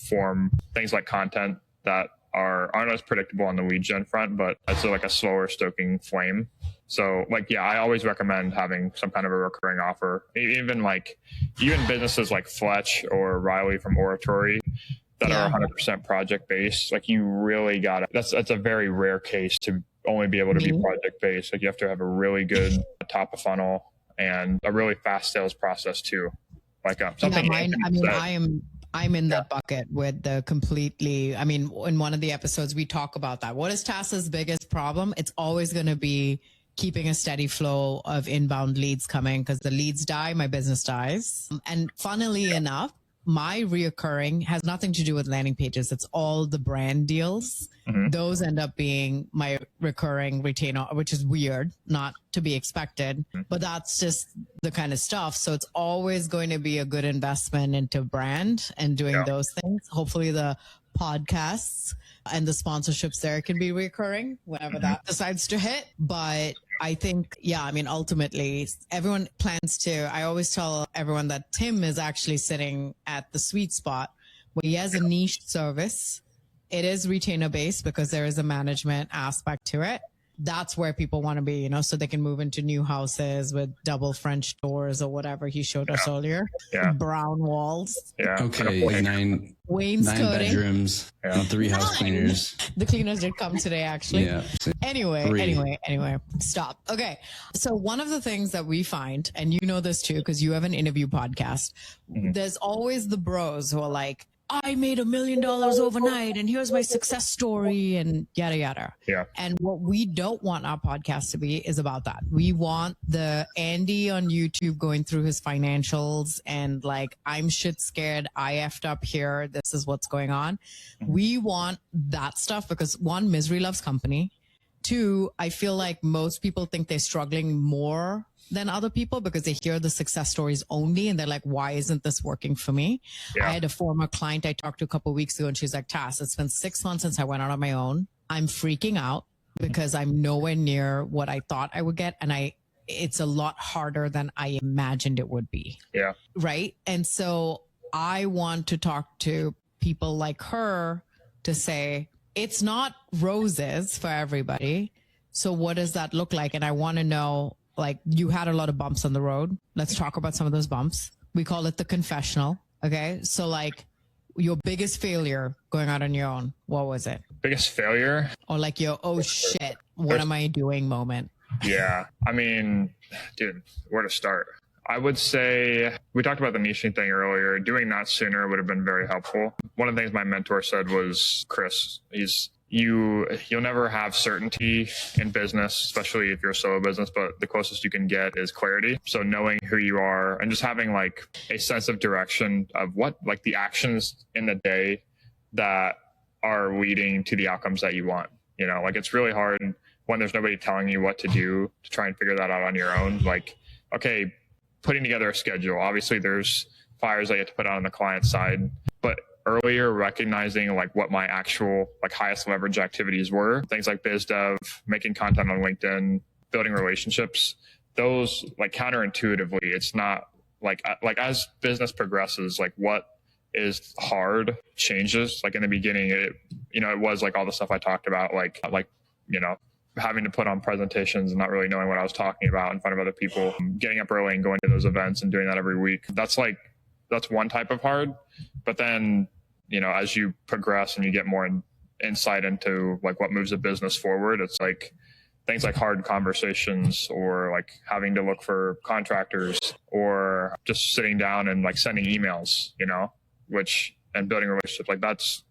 form things like content that aren't as predictable on the lead gen front, but it's like a slower stoking flame. So like, yeah, I always recommend having some kind of a recurring offer. Even businesses like Fletch or Riley from Oratory that are 100% project based. Like you really got it. That's a very rare case to only be able to be project based. Like you have to have a really good top of funnel and a really fast sales process too. Like something. I'm in that bucket with the completely. I mean, in one of the episodes we talk about that. What is Tassa's biggest problem? It's always going to be keeping a steady flow of inbound leads coming, because the leads die, my business dies. And funnily enough, my reoccurring has nothing to do with landing pages. It's all the brand deals. Mm-hmm. Those end up being my recurring retainer, which is weird, not to be expected, but that's just the kind of stuff. So it's always going to be a good investment into brand and doing those things. Hopefully the podcasts and the sponsorships there can be recurring whenever that decides to hit. But I think, ultimately everyone plans to. I always tell everyone that Tim is actually sitting at the sweet spot where he has a niche service. It is retainer based because there is a management aspect to it. That's where people want to be, so they can move into new houses with double French doors or whatever he showed us earlier. Yeah. Brown walls. Yeah. Okay. Nine bedrooms, 3 house cleaners. The cleaners did come today, actually. Yeah. Anyway, stop. Okay. So one of the things that we find, and you know this too, because you have an interview podcast, there's always the bros who are like, I made $1 million overnight and here's my success story and yada, yada. Yeah. And what we don't want our podcast to be is about that. We want the Andy on YouTube going through his financials and like, I'm shit scared. I effed up here. This is what's going on. We want that stuff because 1, misery loves company. 2, I feel like most people think they're struggling more than other people because they hear the success stories only and they're like, why isn't this working for me? I had a former client I talked to a couple of weeks ago and she's like, Tass, it's been 6 months since I went out on my own. I'm freaking out because I'm nowhere near what I thought I would get. And it's a lot harder than I imagined it would be. Yeah. Right. And so I want to talk to people like her to say, it's not roses for everybody. So what does that look like? And I want to know, like you had a lot of bumps on the road. Let's talk about some of those bumps. We call it the confessional. Okay. So like your biggest failure going out on your own, what was it? Biggest failure? Or like your, oh shit, what am I doing moment? Yeah. I mean, dude, where to start? I would say we talked about the niching thing earlier. Doing that sooner would have been very helpful. One of the things my mentor said was, Chris, you'll never have certainty in business, especially if you're a solo business, but the closest you can get is clarity. So knowing who you are and just having like a sense of direction of what, like the actions in the day that are leading to the outcomes that you want. You know, like it's really hard when there's nobody telling you what to do to try and figure that out on your own. Like, okay, putting together a schedule. Obviously there's fires that you have to put on the client side, but earlier recognizing like what my actual like highest leverage activities were, things like biz dev, making content on LinkedIn, building relationships, those like counterintuitively, it's not like as business progresses, like what is hard changes. Like in the beginning, it was like all the stuff I talked about, like, having to put on presentations and not really knowing what I was talking about in front of other people, getting up early and going to those events and doing that every week. That's one type of hard. But then, as you progress and you get more insight into like what moves a business forward, it's like things like hard conversations or like having to look for contractors or just sitting down and like sending emails, and building relationships. Like that's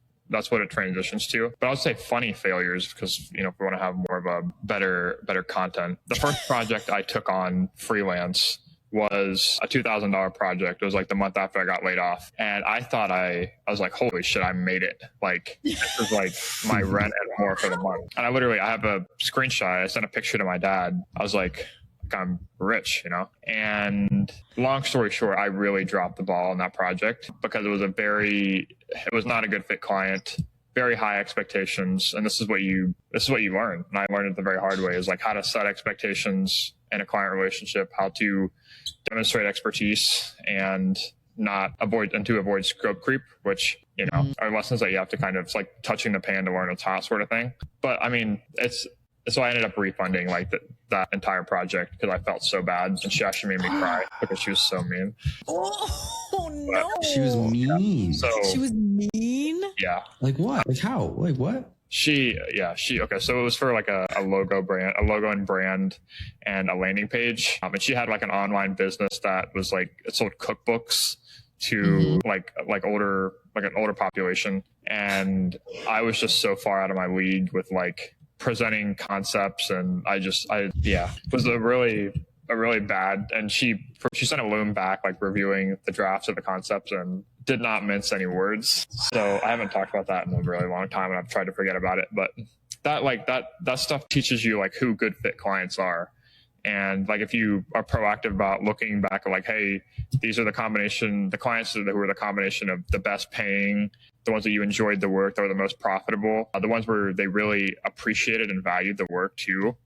what it transitions to. But I would say funny failures because, if we want to have more of a better content. The first project I took on freelance was a $2,000 project. It was like the month after I got laid off. And I thought I was like, holy shit, I made it. Like this is like my rent and more for the month. And I have a screenshot. I sent a picture to my dad. I was like I'm rich, and long story short, I really dropped the ball on that project because it was not a good fit client, very high expectations. And this is what you learn. And I learned it the very hard way, is like how to set expectations in a client relationship, how to demonstrate expertise and to avoid scope creep, which, are lessons that you have to kind of, it's like touching the pan to learn it's hot sort of thing. But I mean, so I ended up refunding like that entire project because I felt so bad, and she actually made me cry because she was so mean. Oh no! She was mean. So she was mean. Yeah. Like what? Like how? Like what? Okay. So it was for like a logo and brand, and a landing page. And she had like an online business that was like it sold cookbooks to like an older population, and I was just so far out of my league with like presenting concepts, and it was a really bad, and she sent a loom back like reviewing the drafts of the concepts and did not mince any words. So I haven't talked about that in a really long time, and I've tried to forget about it. But that stuff teaches you like who good fit clients are. And like if you are proactive about looking back at like, hey, these are the clients who are the combination of the best paying, the ones that you enjoyed the work, that were the most profitable, the ones where they really appreciated and valued the work too,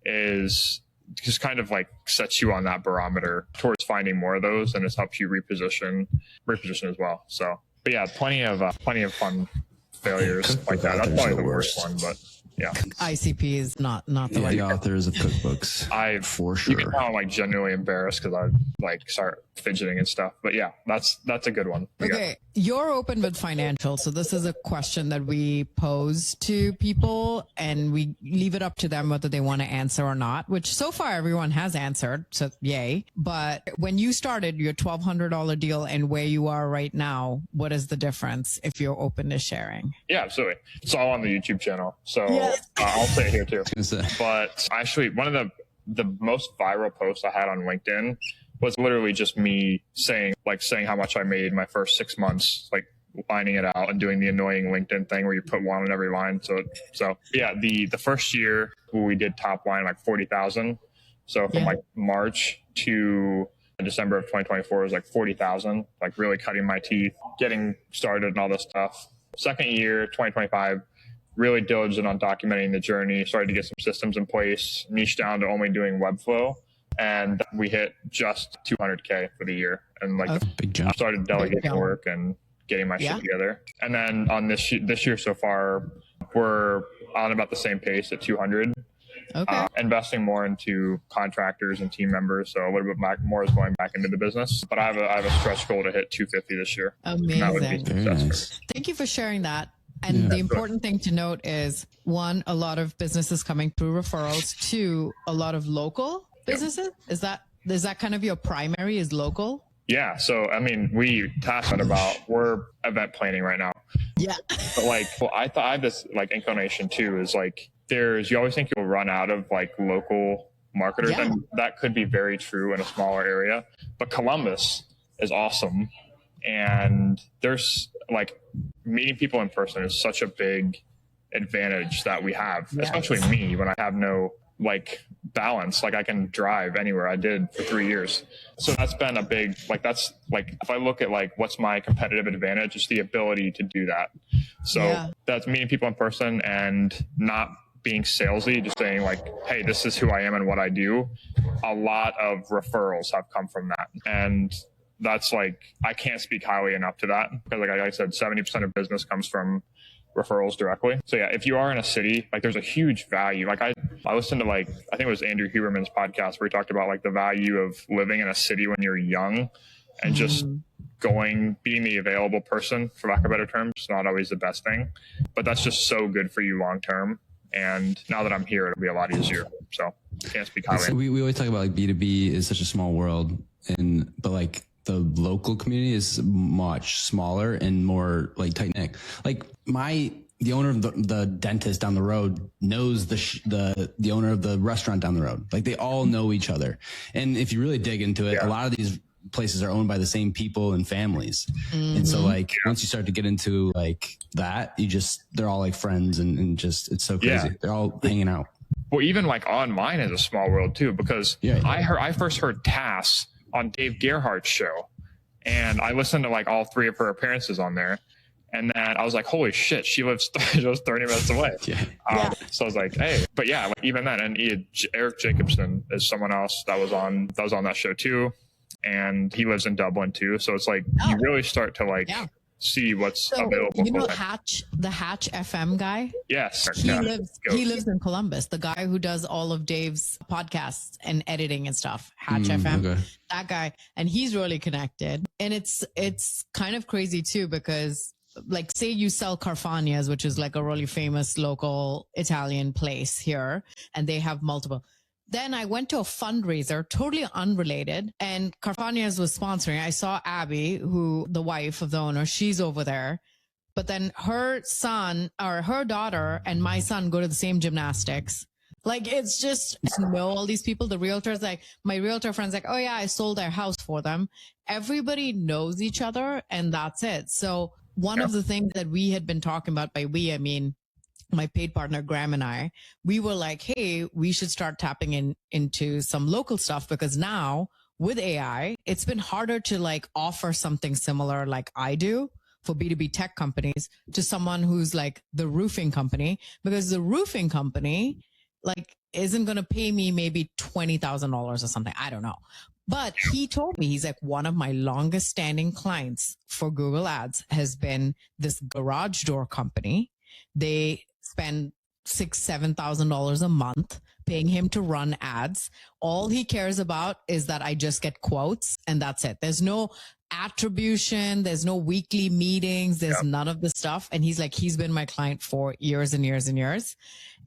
is just kind of like sets you on that barometer towards finding more of those, and it helps you reposition as well. So, but yeah, plenty of fun failures like that. That's probably the worst one, but yeah. ICP is not the right. The authors of cookbooks. For sure. You can tell I'm like genuinely embarrassed because I like start fidgeting and stuff. But yeah, that's a good one. Okay, you're open with financials, so this is a question that we pose to people, and we leave it up to them whether they want to answer or not. Which so far everyone has answered, so yay. But when you started your $1,200 deal and where you are right now, what is the difference if you're open to sharing? Yeah, absolutely. It's all on the YouTube channel, so yes. I'll say it here too. But actually, one of the most viral posts I had on LinkedIn was literally just me saying how much I made my first 6 months, like lining it out and doing the annoying LinkedIn thing where you put one on every line. So yeah, the first year we did top line like 40,000. So from like March to December of 2024 was like 40,000, like really cutting my teeth, getting started and all this stuff. Second year, 2025, really diligent on documenting the journey, started to get some systems in place, niche down to only doing Webflow. And we hit just 200K for the year. And like big jump. Started delegating work and getting my shit together. And then on this year so far, we're on about the same pace at 200. Okay. Investing more into contractors and team members. So a little bit more is going back into the business. But I have a stretch goal to hit 250 this year. Amazing. Very nice. Thank you for sharing that. And the important thing to note is, one, a lot of businesses coming through referrals. Two, a lot of local businesses. Is that kind of your primary, is local? Yeah. So, I mean, we're event planning right now. Yeah. But like, well, I have this like inclination too, is like, you always think you'll run out of like local marketers, and that could be very true in a smaller area. But Columbus is awesome. And there's like, meeting people in person is such a big advantage that we have, especially me, when I have no like balance. Like I can drive anywhere. I did for 3 years. So that's been a big, like, that's like, if I look at like what's my competitive advantage, it's the ability to do that. So that's meeting people in person and not being salesy, just saying like, hey, this is who I am and what I do. A lot of referrals have come from that. And that's like, I can't speak highly enough to that, because like I said, 70% of business comes from referrals directly. So yeah, if you are in a city, like there's a huge value. Like I listened to like, I think it was Andrew Huberman's podcast where he talked about like the value of living in a city when you're young and just being the available person, for lack of better terms. It's not always the best thing, but that's just so good for you long term. And now that I'm here, it'll be a lot easier. So can't speak highly. So we always talk about like B2B is such a small world, but like the local community is much smaller and more like tight knit. Like the owner of the dentist down the road knows the owner of the restaurant down the road. Like they all know each other. And if you really dig into it, a lot of these places are owned by the same people and families. And so like once you start to get into like that, they're all like friends and just, it's so crazy. They're all hanging out. Well, even like online is a small world too, because I first heard Tass on Dave Gerhardt's show, and I listened to like all 3 of her appearances on there. And then I was like, holy shit, she lives 30 minutes away. So I was like, hey, but yeah, like even then, and Eric Jacobson is someone else that was on that show too. And he lives in Dublin too. So it's like, you really start to like see what's available. You know, the Hatch FM guy? Yes. He lives in Columbus. The guy who does all of Dave's podcasts and editing and stuff. Hatch FM. That guy. And he's really connected. And it's kind of crazy too, because like say you sell Carfagna's, which is like a really famous local Italian place here, and they have multiple. Then I went to a fundraiser, totally unrelated, and Carfagna's was sponsoring. I saw Abby, the wife of the owner, she's over there. But then her son or her daughter and my son go to the same gymnastics. Like, it's just, I know all these people. The realtors, like my realtor friend's like, oh yeah, I sold their house for them. Everybody knows each other, and that's it. So one of the things that we had been talking about, by we, I mean, my paid partner, Graham, and I, we were like, hey, we should start tapping into some local stuff, because now with AI, it's been harder to like offer something similar like I do for B2B tech companies to someone who's like the roofing company, because the roofing company like isn't going to pay me maybe $20,000 or something. I don't know. But he told me, he's like, one of my longest standing clients for Google Ads has been this garage door company. They spend $6,000-$7,000 a month paying him to run ads. All he cares about is that I just get quotes, and that's it. There's no attribution. There's no weekly meetings. There's none of the stuff. And he's like, he's been my client for years and years and years.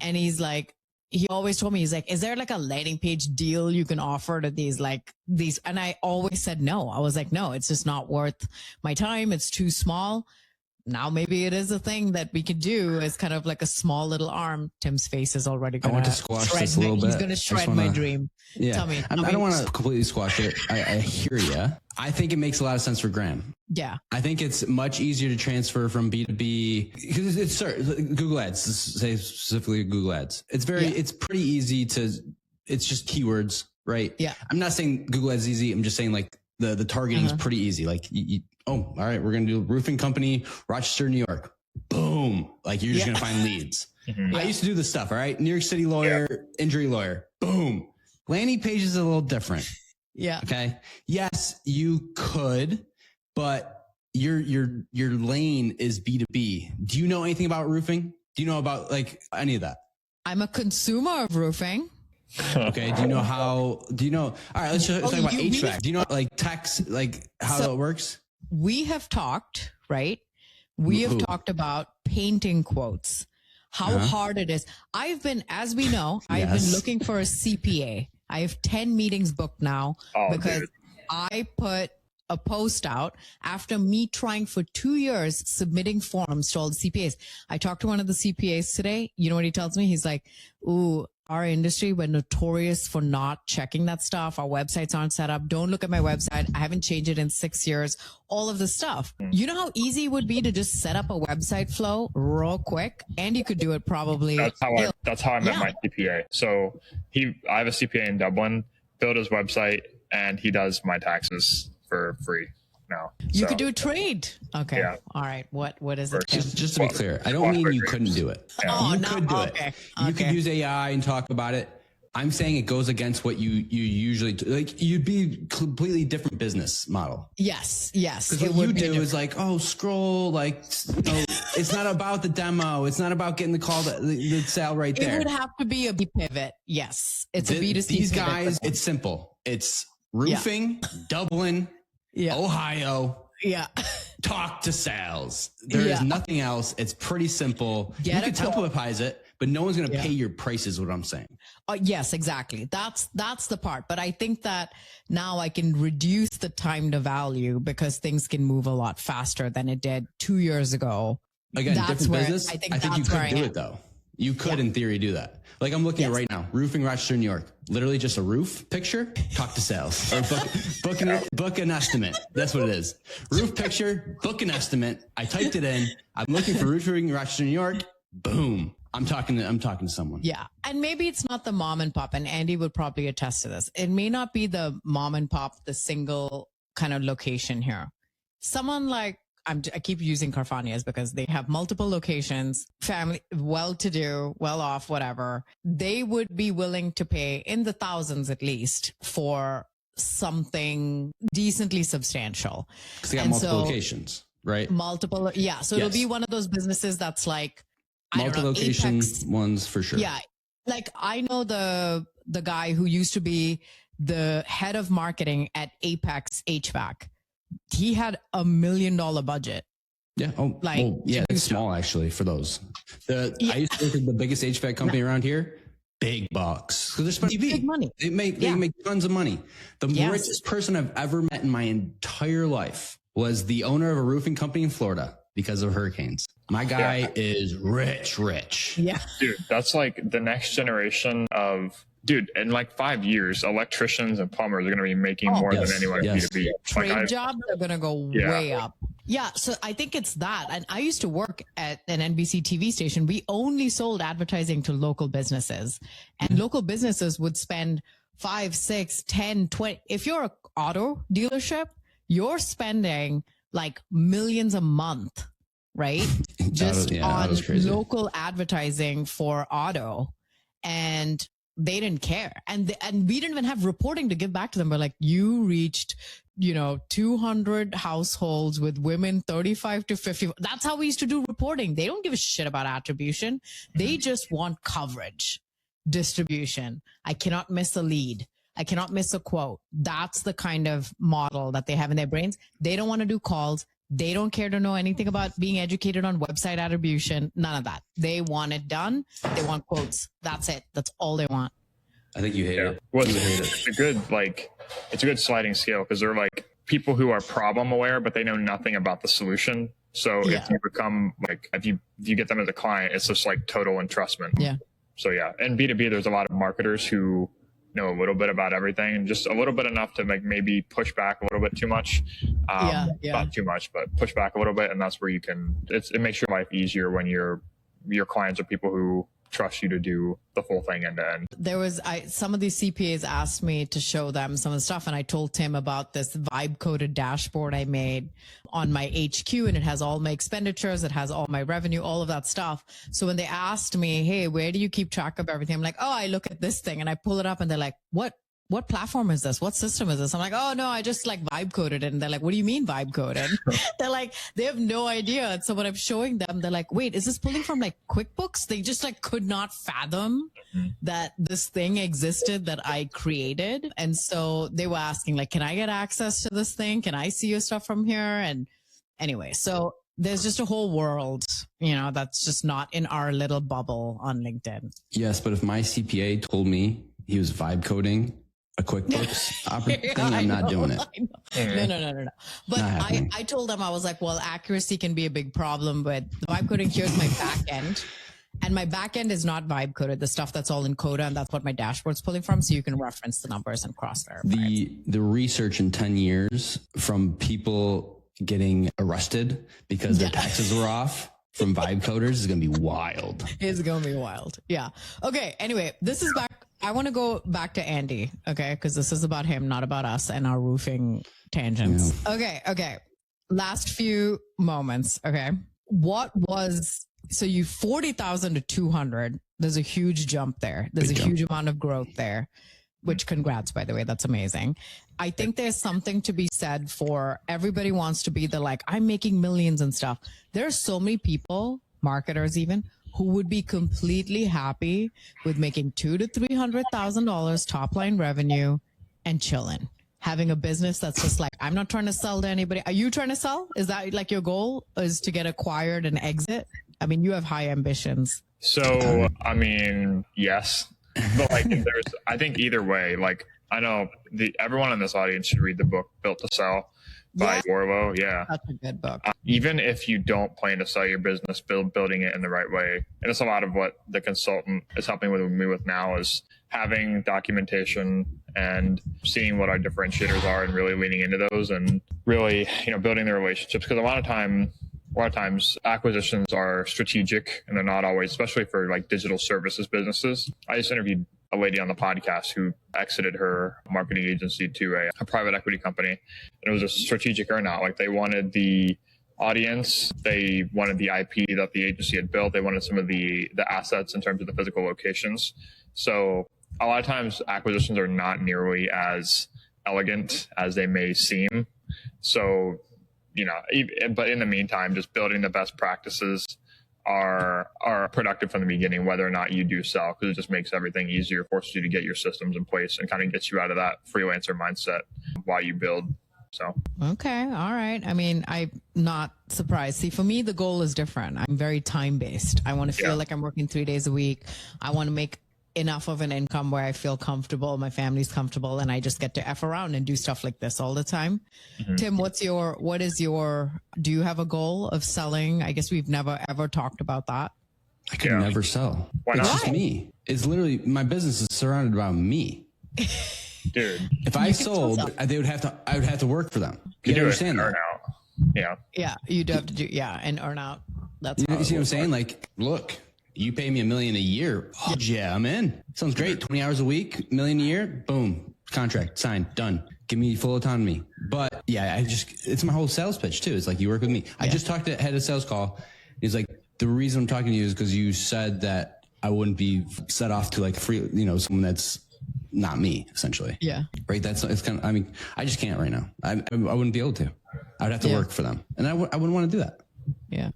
And he's like, he always told me, he's like, is there like a landing page deal you can offer to these? And I always said no. I was like, no, it's just not worth my time. It's too small. Now maybe it is a thing that we could do as kind of like a small little arm. Tim's face is already going to I want to squash this a little bit. He's going to shred my dream. Yeah. Tell me. I don't want to completely squash it. I hear you. I think it makes a lot of sense for Graham. Yeah. I think it's much easier to transfer from B2B, because it's Google Ads, say specifically Google Ads. It's pretty easy it's just keywords, right? Yeah. I'm not saying Google Ads is easy. I'm just saying like the targeting is pretty easy. Like all right, we're going to do roofing company, Rochester, New York. Boom. Like you're just going to find leads. I used to do this stuff. All right. New York City lawyer, injury lawyer. Boom. Landing page is a little different. Yeah. Okay. Yes, you could, but your lane is B2B. Do you know anything about roofing? Do you know about like any of that? I'm a consumer of roofing. Okay. Do you know? All right. Let's talk about HVAC. Do you know like tax, like how it works? We have talked, right? We have talked about painting quotes, how hard it is. As we know, I've been looking for a CPA. I have 10 meetings booked now because I put a post out after me trying for 2 years, submitting forms to all the CPAs. I talked to one of the CPAs today. You know what he tells me? He's like, ooh, our industry, we're notorious for not checking that stuff. Our websites aren't set up. Don't look at my website. I haven't changed it in 6 years. All of this stuff. You know how easy it would be to just set up a website flow real quick? And you could do it probably. That's how I met my CPA. So I have a CPA in Dublin, built his website, and he does my taxes for free now. You could do a trade. Okay. Yeah. All right. What is it? Just to be clear, I don't mean you couldn't do it. Yeah. You could do it. You could use AI and talk about it. I'm saying it goes against what you usually do. Like you'd be completely different business model. Yes. Because what you do is like, scroll, like, it's not about the demo. It's not about getting the call, the sale right there. It would have to be a pivot. Yes. It's a B2C These pivot. guys, it's simple. It's roofing, Dublin, Ohio. Yeah. Talk to sales. There is nothing else. It's pretty simple. You can templatize it, but no one's going to pay your prices, what I'm saying. Yes, exactly. That's the part. But I think that now I can reduce the time to value because things can move a lot faster than it did 2 years ago. Again, different business. I think you could do it though. You could in theory do that. Like I'm looking at right now, roofing Rochester, New York, literally just a roof picture, talk to sales or book an estimate. That's what it is. Roof picture, book an estimate. I typed it in. I'm looking for roofing Rochester, New York. Boom. I'm talking to someone. Yeah. And maybe it's not the mom and pop, and Andy would probably attest to this. It may not be the mom and pop, the single kind of location here. Someone like, I keep using Carfanias because they have multiple locations, family, well-to-do, well-off, whatever. They would be willing to pay in the thousands at least for something decently substantial. Because they got multiple locations, right? Multiple, yeah. So it'll be one of those businesses that's like, multi-location ones for sure. Yeah. Like I know the guy who used to be the head of marketing at Apex HVAC. He had $1 million budget. Yeah. That's small actually for those. I used to work at the biggest HVAC company around here. Big bucks. So they're spending big money. They make tons of money. The richest person I've ever met in my entire life was the owner of a roofing company in Florida because of hurricanes. My guy is rich. Yeah. Dude, that's like the next generation of, in like 5 years, electricians and plumbers are going to be making more than anyone in B2B. Trade jobs are going to go way up. Yeah. So I think it's that. And I used to work at an NBC TV station. We only sold advertising to local businesses, and local businesses would spend 5, 6, 10, 20. If you're an auto dealership, you're spending like millions a month, right? Just on local advertising for auto. And they didn't care. And we didn't even have reporting to give back to them. But like, you reached, 200 households with women 35 to 50. That's how we used to do reporting. They don't give a shit about attribution. They just want coverage, distribution. I cannot miss a lead. I cannot miss a quote. That's the kind of model that they have in their brains. They don't want to do calls. They don't care to know anything about being educated on website attribution. None of that. They want it done. They want quotes. That's it. That's all they want. I think you hate it. Well, it's a good sliding scale because they're like people who are problem aware, but they know nothing about the solution. So if you become like, if you get them as a client, it's just like total entrustment. Yeah. So and B2B, there's a lot of marketers who know a little bit about everything and just a little bit enough to maybe push back a little bit too much. Not too much, but push back a little bit. And that's where it makes your life easier when your clients are people who trust you to do the full thing end to end. There was some of these CPAs asked me to show them some of the stuff, and I told Tim about this vibe coded dashboard I made on my HQ, and it has all my expenditures, it has all my revenue, all of that stuff. So when they asked me, hey, where do you keep track of everything? I'm like, oh, I look at this thing and I pull it up, and they're like, what what platform is this? What system is this? I'm like, oh no, I just like vibe coded it. And they're like, what do you mean vibe coded? They're like, they have no idea. And so when I'm showing them, they're like, wait, is this pulling from like QuickBooks? They just like could not fathom that this thing existed that I created. And so they were asking like, can I get access to this thing? Can I see your stuff from here? And anyway, so there's just a whole world, that's just not in our little bubble on LinkedIn. Yes, but if my CPA told me he was vibe coding a QuickBooks thing, I'm not doing it. No. But I told them, I was like, well, accuracy can be a big problem, but the vibe coding, here's my back end. And my back end is not vibe coded, the stuff that's all in Coda, and that's what my dashboard's pulling from. So you can reference the numbers and cross verify. The research in 10 years from people getting arrested because their taxes were off from vibe coders is going to be wild. It's going to be wild. Yeah. Okay. Anyway, this is back. I want to go back to Andy. Okay. Because this is about him, not about us and our roofing tangents. Yeah. Okay. Last few moments. Okay. So you 40,000 to 200. There's a huge jump there. There's a huge amount of growth there, which congrats, by the way. That's amazing. I think there's something to be said for everybody wants to be I'm making millions and stuff. There are so many people, marketers even, who would be completely happy with making $200,000 to $300,000 top line revenue and chilling, having a business that's just I'm not trying to sell to anybody. Are you trying to sell? Is that your goal, is to get acquired and exit? I mean, you have high ambitions. So, I mean, yes, but I think either way, I know everyone in this audience should read the book Built to Sell by Warlow. Yeah. That's a good book. Even if you don't plan to sell your business, building it in the right way. And it's a lot of what the consultant is helping me with now is having documentation and seeing what our differentiators are and really leaning into those and really, building the relationships. Because a lot of times acquisitions are strategic and they're not always, especially for digital services businesses. I just interviewed a lady on the podcast who exited her marketing agency to a private equity company. And it was a strategic earnout. They wanted the audience, they wanted the IP that the agency had built, they wanted some of the assets in terms of the physical locations. So a lot of times acquisitions are not nearly as elegant as they may seem. So, but in the meantime, just building the best practices are productive from the beginning, whether or not you do sell, because it just makes everything easier, forces you to get your systems in place and kind of gets you out of that freelancer mindset while you build. So, okay. All right. I mean, I'm not surprised. See, for me, the goal is different. I'm very time based. I want to feel like I'm working 3 days a week. I want to make enough of an income where I feel comfortable, my family's comfortable, and I just get to F around and do stuff like this all the time. Mm-hmm. Tim, do you have a goal of selling? I guess we've never ever talked about that. I could never sell. Why not? It's just me. It's literally, my business is surrounded by me. Dude. If I sold, I would have to work for them. You understand that? Yeah. Yeah. You'd have to do, and earn out. That's you see what I'm saying? Look, you pay me $1 million a year. Oh, yeah, I'm in. Sounds great. 20 hours a week, $1 million a year. Boom. Contract signed. Done. Give me full autonomy. But yeah, it's my whole sales pitch too. It's you work with me. Yeah. I just talked to head of sales call. He's like, the reason I'm talking to you is because you said that I wouldn't be set off to free, someone that's not me, essentially. Yeah. Right. It's kind of, I mean, I just can't right now. I wouldn't be able to. I'd have to work for them. And I wouldn't want to do that. Yeah.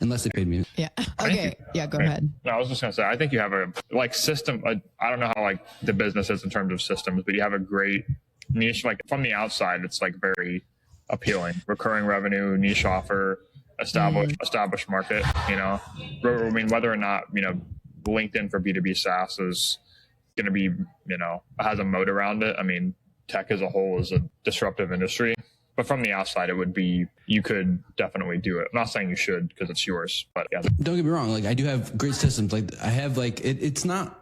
Unless they paid me. Yeah. Okay. Go ahead. No, I was just going to say, I think you have a system. I don't know how the business is in terms of systems, but you have a great niche. From the outside, it's very appealing. Recurring revenue, niche offer, established market. I mean, whether or not LinkedIn for B2B SaaS is going to be has a moat around it. I mean, tech as a whole is a disruptive industry. But from the outside, it would be, you could definitely do it. I'm not saying you should because it's yours, but yeah. Don't get me wrong. I do have great systems. I have it's not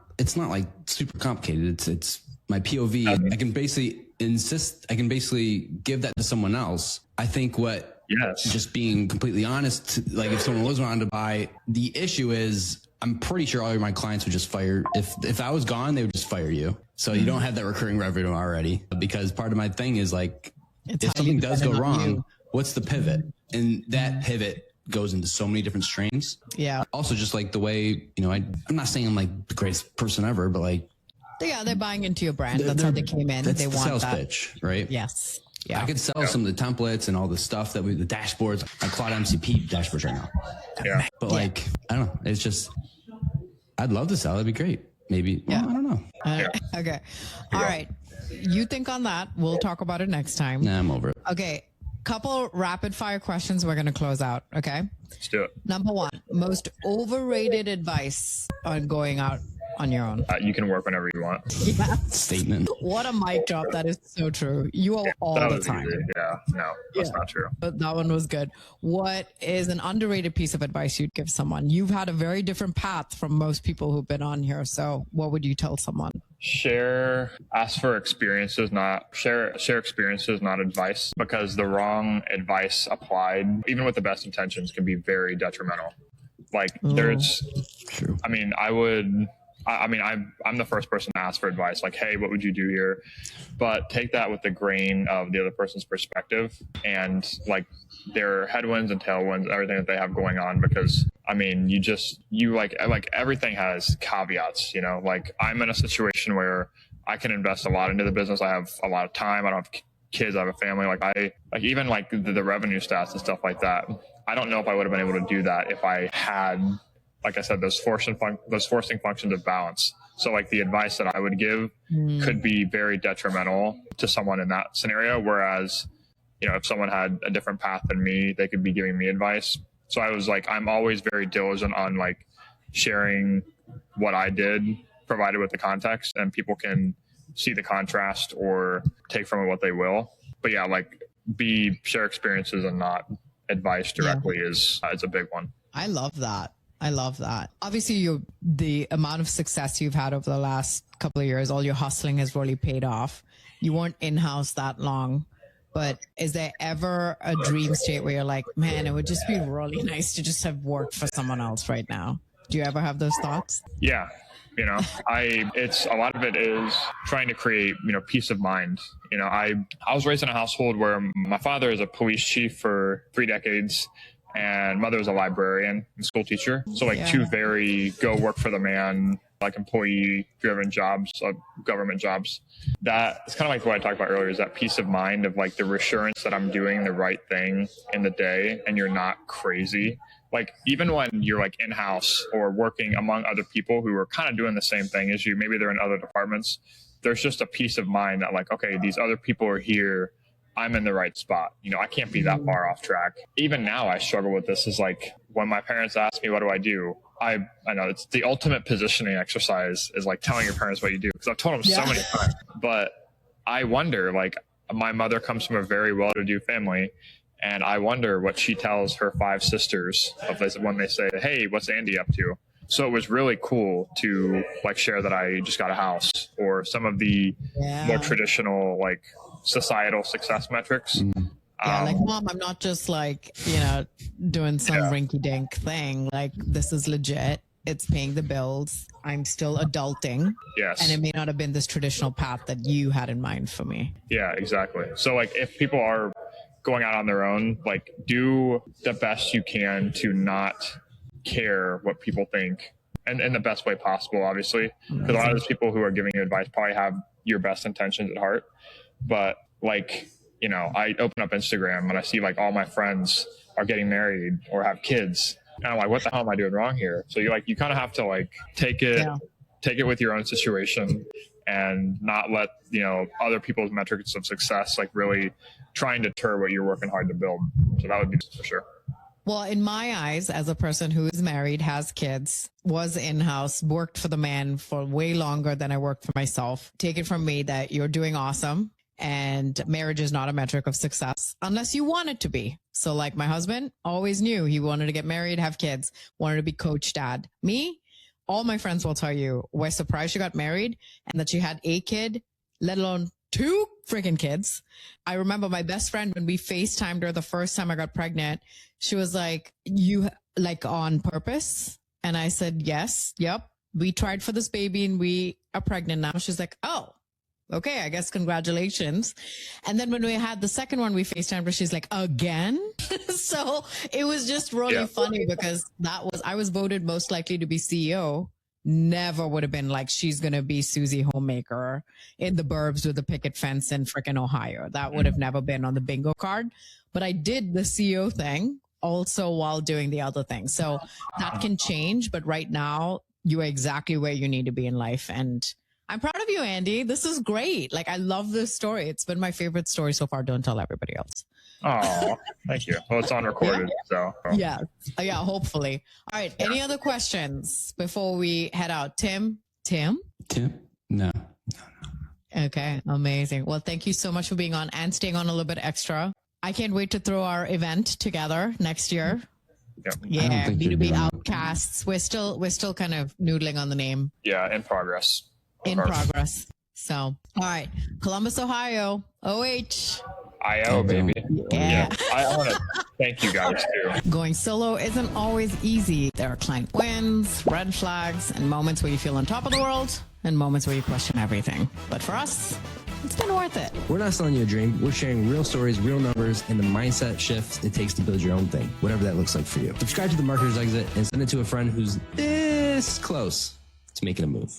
super complicated. It's my POV. I can basically give that to someone else. I think just being completely honest, if someone was wanting to buy, the issue is I'm pretty sure all of my clients would just fire. If I was gone, they would just fire you. So you don't have that recurring revenue already, because part of my thing is if something does go wrong, what's the pivot? And that pivot goes into so many different streams. Yeah. Also, just the way, I'm not saying I'm the greatest person ever, but They're buying into your brand. That's how they came in. That's They the want sales that. pitch, right? Yes. Yeah. I could sell some of the templates and all the stuff that the dashboards, like Cloud MCP dashboards right now. Yeah. But like, I don't know. It's just, I'd love to sell. It'd be great. Maybe. Well, I don't know. Okay. All right. You think on that. We'll talk about it next time. Nah, I'm over it. Okay. Couple rapid fire questions. We're going to close out. Okay. Let's do it. Number one, most overrated advice on going out on your own. You can work whenever you want. Statement. What a mic drop. That is so true. You are all That the was time. easy. Yeah. No, that's not true. But that one was good. What is an underrated piece of advice you'd give someone? You've had a very different path from most people who've been on here. So what would you tell someone? Ask for experiences, share experiences, not advice, because the wrong advice applied, even with the best intentions, can be very detrimental. Like there's, True. I mean, I'm the first person to ask for advice. Like, hey, what would you do here? But take that with the grain of the other person's perspective and like their headwinds and tailwinds, everything that they have going on. Because I mean, you like everything has caveats, you know, like I'm in a situation where I can invest a lot into the business. I have a lot of time. I don't have kids. I have a family. Even the revenue stats and stuff like that. I don't know if I would have been able to do that if I had, like I said, those forcing functions of balance. So like the advice that I would give could be very detrimental to someone in that scenario. Whereas, you know, if someone had a different path than me, they could be giving me advice. So I was like, I'm always very diligent on like sharing what I did, provided with the context, and people can see the contrast or take from it what they will. But yeah, like share experiences and not advice directly is a big one. I love that. Obviously, the amount of success you've had over the last couple of years, all your hustling has really paid off. You weren't in-house that long, but is there ever a dream state where you're like, man, it would just be really nice to just have worked for someone else right now? Do you ever have those thoughts? Yeah. You know, it's a lot of it is trying to create, you know, peace of mind. You know, I was raised in a household where my father is a police chief for 3 decades. And mother was a librarian and school teacher. So like two very go work for the man, like employee driven jobs, government jobs. That it's kind of like what I talked about earlier, is that peace of mind of like the reassurance that I'm doing the right thing in the day and you're not crazy. Like even when you're like in-house or working among other people who are kind of doing the same thing as you, maybe they're in other departments, there's just a peace of mind that like, okay, these other people are here. I'm in the right spot. You know, I can't be that far off track. Even now I struggle with this, is like when my parents ask me, what do? I know it's the ultimate positioning exercise is like telling your parents what you do, because I've told them so many times. But I wonder, like my mother comes from a very well-to-do family, and I wonder what she tells her 5 sisters when they say, hey, what's Andy up to? So it was really cool to like share that I just got a house, or some of the more traditional like societal success metrics. Like, Mom, I'm not just like, you know, doing some rinky-dink thing. Like, this is legit. It's paying the bills. I'm still adulting. Yes. And it may not have been this traditional path that you had in mind for me. Yeah, exactly. So like if people are going out on their own, like do the best you can to not care what people think, and in the best way possible, obviously. Because a lot of those people who are giving you advice probably have your best intentions at heart. But like, you know, I open up Instagram and I see like all my friends are getting married or have kids. And I'm like, what the hell am I doing wrong here? So you kind of have to like take it with your own situation and not let, you know, other people's metrics of success like really try and deter what you're working hard to build. So that would be for sure. Well, in my eyes, as a person who is married, has kids, was in-house, worked for the man for way longer than I worked for myself, take it from me that you're doing awesome. And marriage is not a metric of success unless you want it to be. So like my husband always knew he wanted to get married, have kids, wanted to be coach dad. Me, all my friends will tell you we're surprised she got married and that she had a kid, let alone 2 freaking kids. I remember my best friend, when we FaceTimed her the first time I got pregnant, she was like, you like on purpose? And I said, yes, yep. We tried for this baby and we are pregnant now. She's like, oh, okay, I guess congratulations. And then when we had the second one, we FaceTimed her, she's like, again? So it was just really funny because I was voted most likely to be CEO never would have been like, she's going to be Susie Homemaker in the burbs with a picket fence in freaking Ohio. That would have never been on the bingo card. But I did the CEO thing also while doing the other thing. So that can change. But right now, you are exactly where you need to be in life. And I'm proud of you, Andy. This is great. Like, I love this story. It's been my favorite story so far. Don't tell everybody else. Oh, thank you. Well, it's on recorded, so. Yeah. Yeah, hopefully. All right. Any other questions before we head out? Tim? No. Okay. Amazing. Well, thank you so much for being on and staying on a little bit extra. I can't wait to throw our event together next year. Yep. Yeah, B2B Outcasts. We're still kind of noodling on the name. Yeah, in progress. In progress. So, all right. Columbus, Ohio. OH. IO, baby. Yeah. I want to thank you guys too. Going solo isn't always easy. There are client wins, red flags, and moments where you feel on top of the world, and moments where you question everything. But for us, it's been worth it. We're not selling you a dream. We're sharing real stories, real numbers, and the mindset shifts it takes to build your own thing, whatever that looks like for you. Subscribe to the Marketer's Exit and send it to a friend who's this close to making a move.